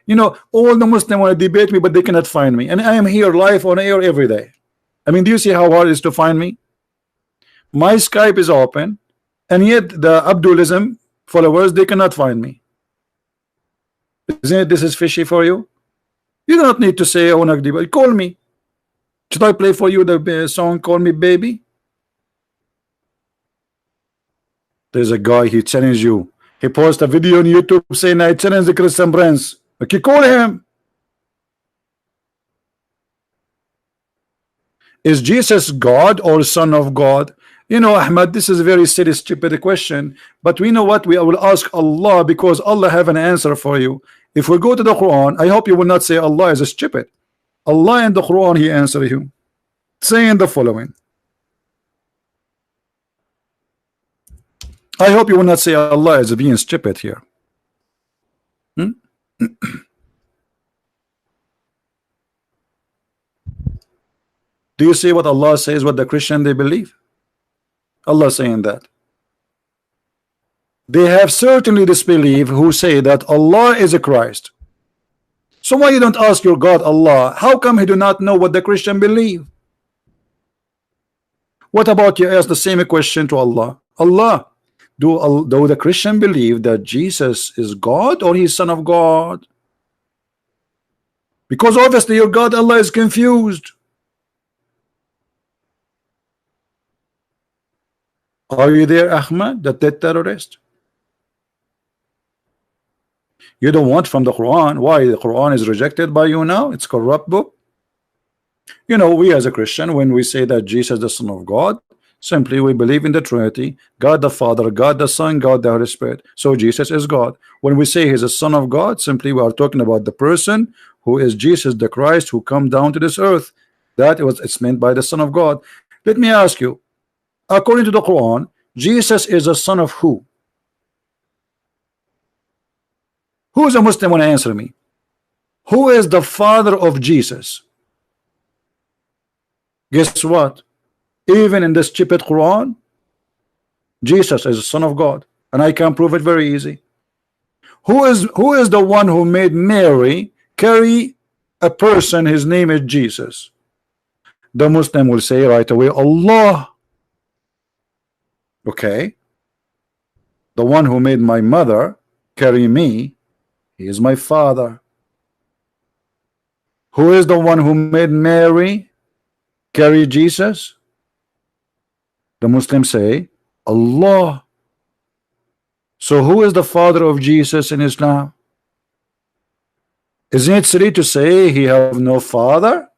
You know, all the Muslims want to debate me, but they cannot find me, and I am here live on air every day. I mean, do you see how hard it is to find me? My Skype is open, and yet the Abdulism followers, they cannot find me. Isn't it this is fishy for you? You do not need to say, oh, call me. Should I play for you the song Call Me Baby? There's a guy, he challenged you. He posted a video on YouTube saying, I challenge the Christian Prince. Okay, call him. Is Jesus God or Son of God? You know, Ahmad, this is a very silly, stupid question. But we know what we will ask Allah, because Allah have an answer for you. If we go to the Quran, I hope you will not say Allah is stupid. Allah in the Quran, He answer you, saying the following. I hope you will not say Allah is being stupid here. Do you see what Allah says, what the Christian they believe? Allah saying that they have certainly disbelieved who say that Allah is a Christ. So why you don't ask your God Allah? How come he do not know what the Christian believe? What about you ask the same question to Allah? Allah, do the Christian believe that Jesus is God or He's Son of God? Because obviously your God Allah is confused. Are you there, Ahmad, the dead terrorist? You don't want from the Quran. Why? The Quran is rejected by you now? It's corrupt book. You know, we as a Christian, when we say that Jesus is the Son of God, simply we believe in the Trinity, God the Father, God the Son, God the Holy Spirit. So Jesus is God. When we say He's a Son of God, simply we are talking about the person who is Jesus the Christ, who come down to this earth. It's meant by the Son of God. Let me ask you, according to the Quran, Jesus is a son of who? Who is a Muslim? Want to answer me? Who is the father of Jesus? Guess what? Even in this stupid Quran, Jesus is a son of God, and I can prove it very easy. Who is the one who made Mary carry a person? His name is Jesus. The Muslim will say right away, Allah. Okay, the one who made my mother carry me, He is my father. Who is the one who made Mary carry Jesus? The Muslims say Allah. So who is the father of Jesus in Islam? Isn't it silly to say He have no father?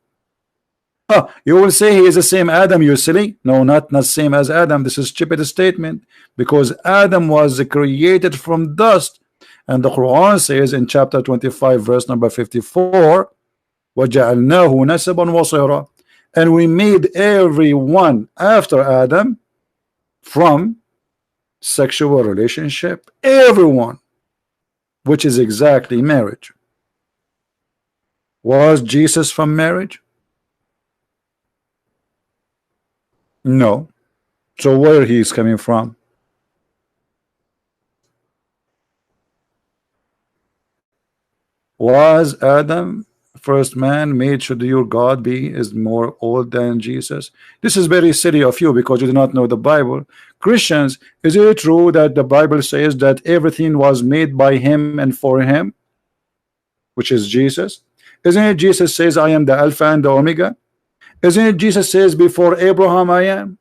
You will say He is the same Adam, you silly. No, not same as Adam. This is stupid statement, because Adam was created from dust, and the Quran says in chapter 25 verse number 54, وَجَعَلْنَاهُ نَسَبًا وَصِهْرًا, and we made everyone after Adam from sexual relationship, everyone, which is exactly marriage. Was Jesus from marriage? No. So where he is coming from? Was Adam first man made? Should your God be is more old than Jesus? This is very silly of you, because you do not know the Bible. Christians, is it true that the Bible says that everything was made by Him and for Him, which is Jesus? Isn't it Jesus says I am the Alpha and the Omega? Isn't it Jesus says before Abraham I am?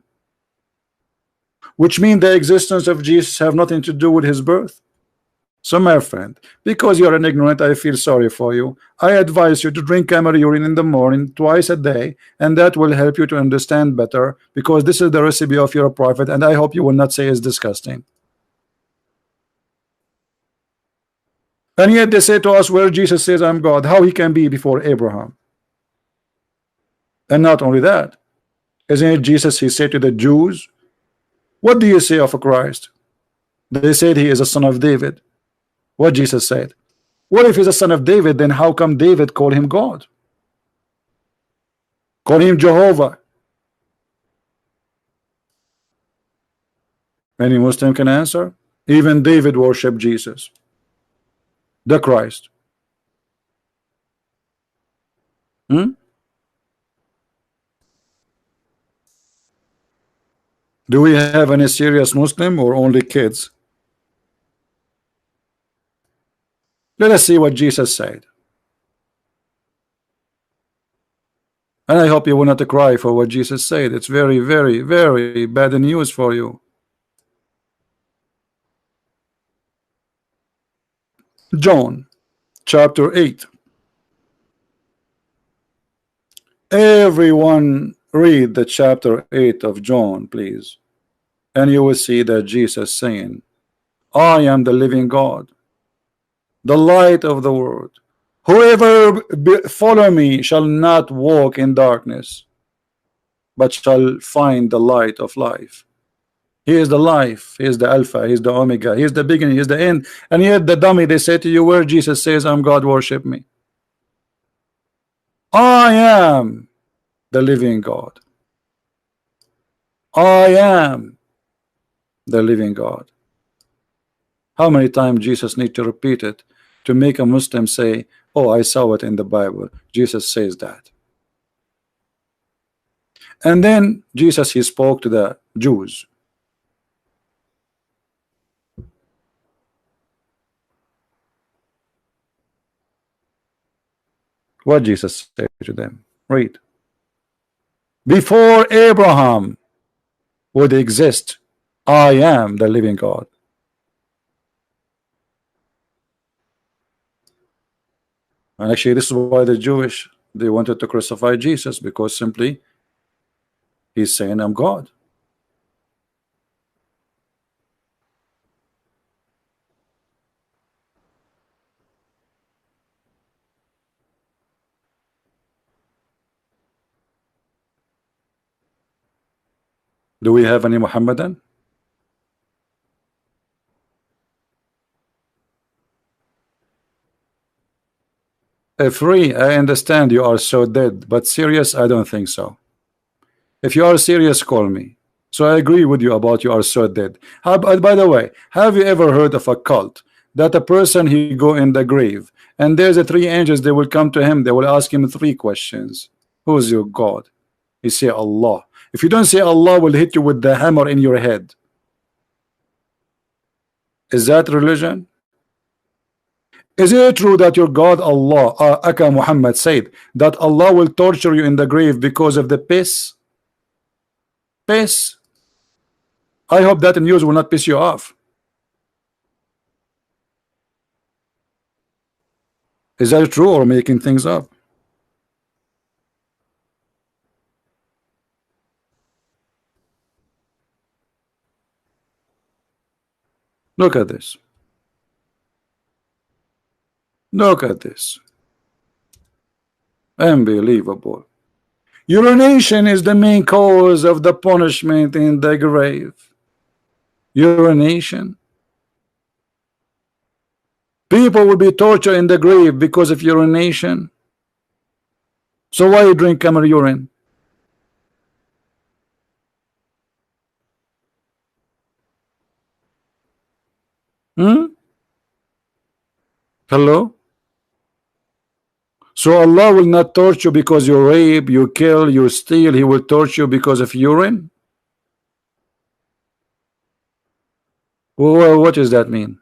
Which means the existence of Jesus have nothing to do with His birth. So my friend, because you're an ignorant, I feel sorry for you. I advise you to drink camel urine in the morning twice a day, and that will help you to understand better, because this is the recipe of your prophet, and I hope you will not say it's disgusting. And yet they say to us, where Jesus says I'm God, how he can be before Abraham? And not only that, isn't it Jesus, he said to the Jews, what do you say of Christ? They said he is a son of David. What Jesus said, what if he's a son of David, then how come David called him God? Call him Jehovah. Any Muslim can answer. Even David worshiped Jesus, the Christ. Do we have any serious Muslim or only kids? Let us see what Jesus said. And I hope you will not cry for what Jesus said. It's very, very, very bad news for you. John chapter 8. Everyone read the chapter 8 of John, please, and you will see that Jesus saying, I am the living God, the light of the world. Whoever follow me shall not walk in darkness, but shall find the light of life. He is the life, he is the Alpha, he is the Omega, he is the beginning, he is the end. And yet the dummy, they say to you, where Jesus says I'm God, worship me. I am the living God. I am the living God. How many times Jesus need to repeat it to make a Muslim say, oh, I saw it in the Bible, Jesus says that. And then Jesus, he spoke to the Jews. What Jesus said to them, read. Before Abraham would exist, I am the living God. And actually this is why the Jewish, they wanted to crucify Jesus, because simply he's saying I'm God. Do we have any Mohammedan? Free, I understand you are so dead, but serious, I don't think so. If you are serious, call me. So I agree with you about you are so dead. By the way, have you ever heard of a cult that a person, he go in the grave and there's a 3 angels, they will come to him, they will ask him 3 questions. Who's your God? He say Allah. If you don't say Allah, will hit you with the hammer in your head. Is that religion? Is it true that your God Allah, Aka Muhammad said that Allah will torture you in the grave because of the piss? Piss? I hope that news will not piss you off. Is that true or making things up? Look at this. Look at this. Unbelievable. Urination is the main cause of the punishment in the grave. Urination. People will be tortured in the grave because of urination. So why you drink camel urine? Hello? So Allah will not torture you because you rape, you kill, you steal. He will torture you because of urine? Well, what does that mean?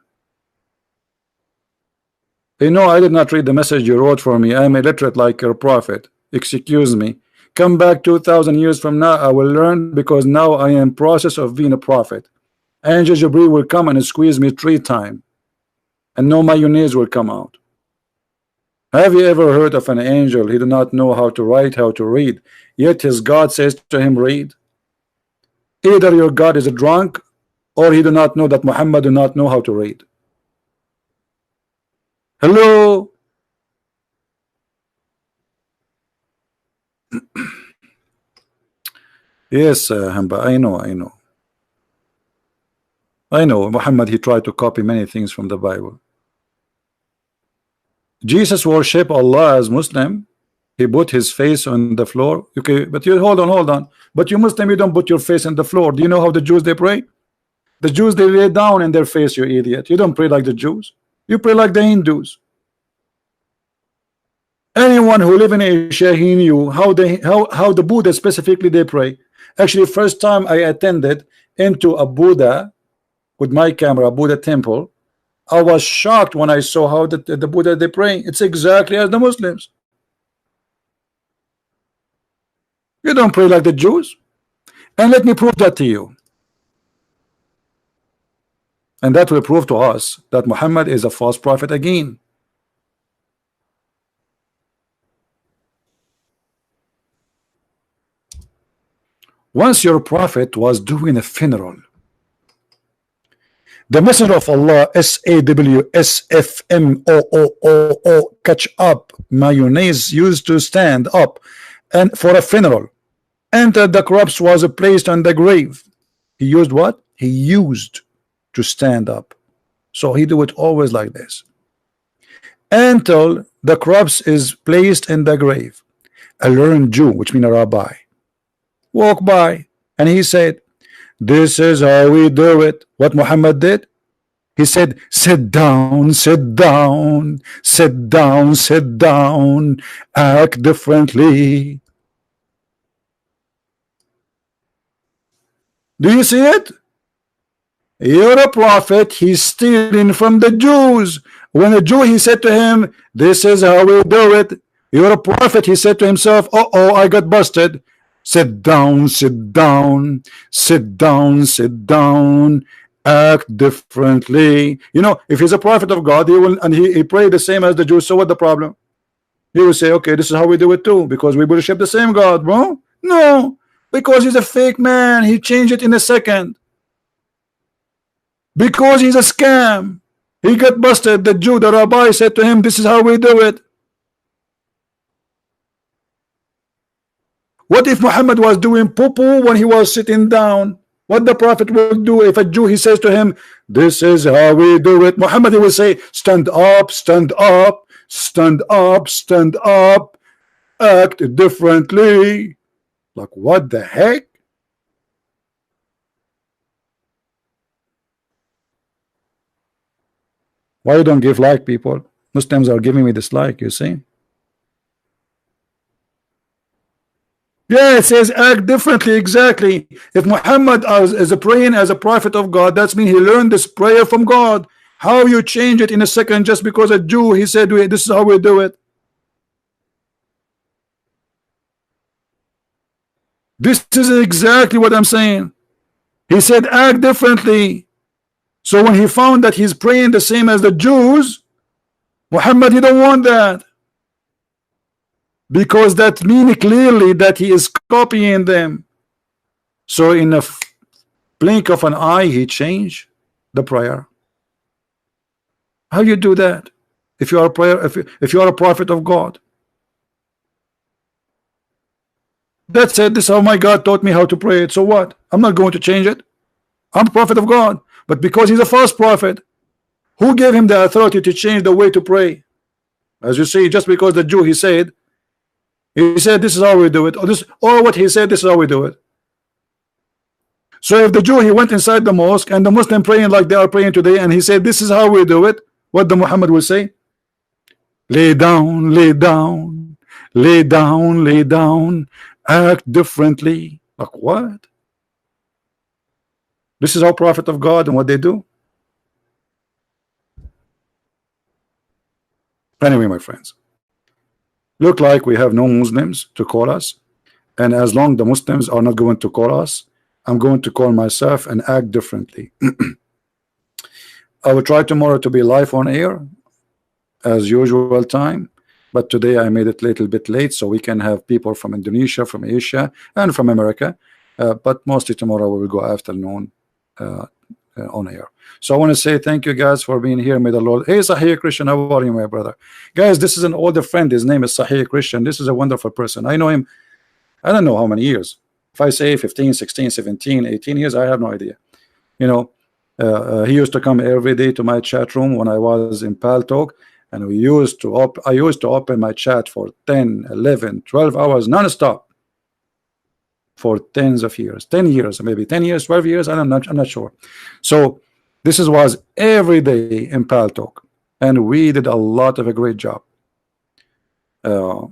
You know, I did not read the message you wrote for me. I am illiterate like your prophet. Excuse me. Come back 2,000 years from now, I will learn, because now I am in process of being a prophet. Angel Jibreel will come and squeeze me 3 times. and no mayonnaise will come out. Have you ever heard of an angel? He did not know how to write, how to read, yet his God says to him, read. Either your God is a drunk, or he do not know that Muhammad do not know how to read. Hello. Yes, Hamba, I know. Muhammad, he tried to copy many things from the Bible. Jesus worship Allah as Muslim. He put his face on the floor. Okay, but you hold on. But you Muslim, you don't put your face on the floor. Do you know how the Jews they pray? The Jews they lay down in their face, you idiot. You don't pray like the Jews. You pray like the Hindus. Anyone who live in Asia, he knew how the Buddha specifically they pray. Actually, first time I attended into a Buddha with my camera, Buddha temple, I was shocked when I saw how the Buddha they pray. It's exactly as the Muslims. You don't pray like the Jews. And let me prove that to you. And that will prove to us that Muhammad is a false prophet again. Once your prophet was doing a funeral, the messenger of Allah, SAWSFMOOO, catch up, mayonnaise used to stand up and for a funeral, entered the corpse was placed on the grave. He used what? He used to stand up. So he do it always like this. Until the corpse is placed in the grave, a learned Jew, which means a rabbi, walked by and he said, this is how we do it. What Muhammad did? He said, sit down, sit down, sit down, sit down, act differently. Do you see it? You're a prophet. He's stealing from the Jews. When a Jew, he said to him, this is how we do it. You're a prophet. He said to himself, uh-oh, I got busted. Sit down, sit down, sit down, sit down, act differently. You know, if he's a prophet of God, he will, and he prayed the same as the Jews. So what the problem? He will say, okay, this is how we do it too, because we worship the same God, bro. No, because he's a fake man. He changed it in a second. Because he's a scam. He got busted. The Jew, the rabbi said to him, this is how we do it. What if Muhammad was doing poo-poo when he was sitting down? What the prophet will do if a Jew, he says to him, this is how we do it. Muhammad, he will say, stand up, stand up, stand up, stand up, act differently. Like, what the heck? Why you don't give like, people? Muslims are giving me dislike, you see? Yeah, it says act differently, exactly. If Muhammad is a praying as a prophet of God, that's mean he learned this prayer from God. How you change it in a second just because a Jew, he said, this is how we do it. This is exactly what I'm saying. He said act differently. So when he found that he's praying the same as the Jews, Muhammad, he don't want that. Because that means clearly that he is copying them. So in a blink of an eye, he changed the prayer. How you do that? If you are a prayer, if you are a prophet of God. That said, this is how my God taught me how to pray it. So what? I'm not going to change it. I'm a prophet of God. But because he's a false prophet, who gave him the authority to change the way to pray? As you see, just because the Jew, he said this is how we do it, or what he said, this is how we do it. So if the Jew, he went inside the mosque and the Muslim praying like they are praying today, and he said this is how we do it, what the Muhammad will say? Lay down, lay down, lay down, lay down, act differently. Like what? This is our prophet of God and what they do. Anyway, my friends, look like we have no Muslims to call us, and as long the Muslims are not going to call us, I'm going to call myself and act differently. I will try tomorrow to be live on air as usual time, but today I made it a little bit late so we can have people from Indonesia, from Asia, and from America. But mostly tomorrow we will go afternoon on air. So I want to say thank you guys for being here. May the Lord. Hey, Sahih Christian, how are you, my brother? Guys, this is an older friend. His name is Sahih Christian. This is a wonderful person. I know him. I don't know how many years. If I say 15, 16, 17, 18 years, I have no idea. You know, he used to come every day to my chat room when I was in Pal Talk, and I used to open my chat for 10, 11, 12 hours non-stop for tens of years, 10 years, maybe 10 years, 12 years. I'm not sure. So this was every day in Pal Talk, and we did a lot of a great job. A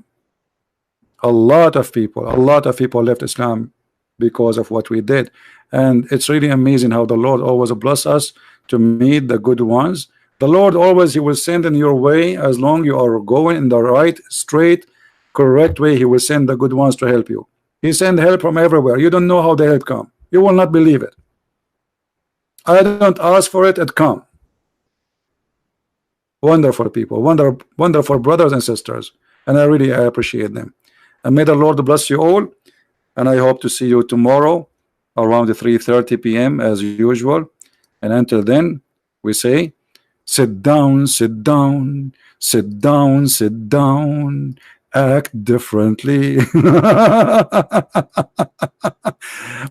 lot of people left Islam because of what we did, and it's really amazing how the Lord always bless us to meet the good ones. The Lord always, He will send in your way as long you are going in the right, straight, correct way. He will send the good ones to help you. He send help from everywhere. You don't know how the help come. You will not believe it. I don't ask for it, it come. Wonderful people, wonderful brothers and sisters, and I really appreciate them. And may the Lord bless you all, and I hope to see you tomorrow around 3:30 p.m. as usual. And until then, we say, sit down, sit down, sit down, sit down, act differently.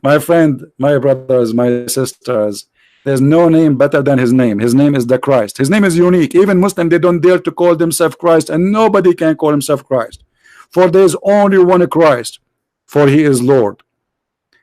My friend, my brothers, my sisters, there's no name better than His name. His name is the Christ. His name is unique. Even Muslim, they don't dare to call themselves Christ, and nobody can call himself Christ. For there is only one Christ, for He is Lord.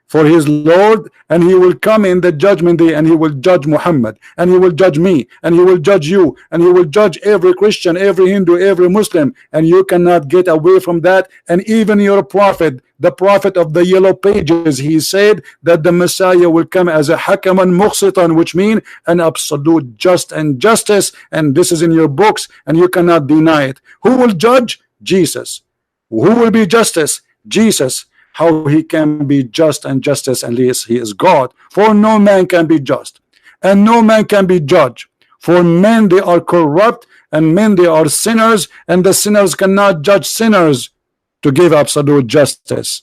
For He is Lord, and He will come in the judgment day, and He will judge Muhammad, and He will judge me, and He will judge you, and He will judge every Christian, every Hindu, every Muslim, and you cannot get away from that. And even your prophet, the prophet of the yellow pages, he said that the Messiah will come as a hakaman muqsitan, which means an absolute just and justice, and this is in your books, and you cannot deny it. Who will judge? Jesus. Who will be justice? Jesus. How He can be just and justice unless He is God? For no man can be just, and no man can be judged. For men, they are corrupt, and men, they are sinners, and the sinners cannot judge sinners to give absolute justice.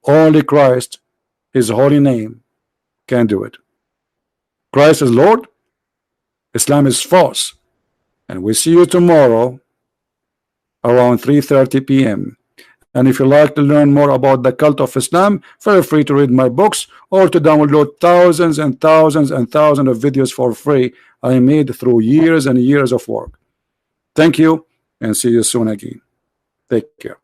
Only Christ, His holy name, can do it. Christ is Lord, Islam is false, and we see you tomorrow around 3:30 p.m. And if you like to learn more about the cult of Islam, feel free to read my books or to download thousands and thousands and thousands of videos for free I made through years and years of work. Thank you, and see you soon again. Take care.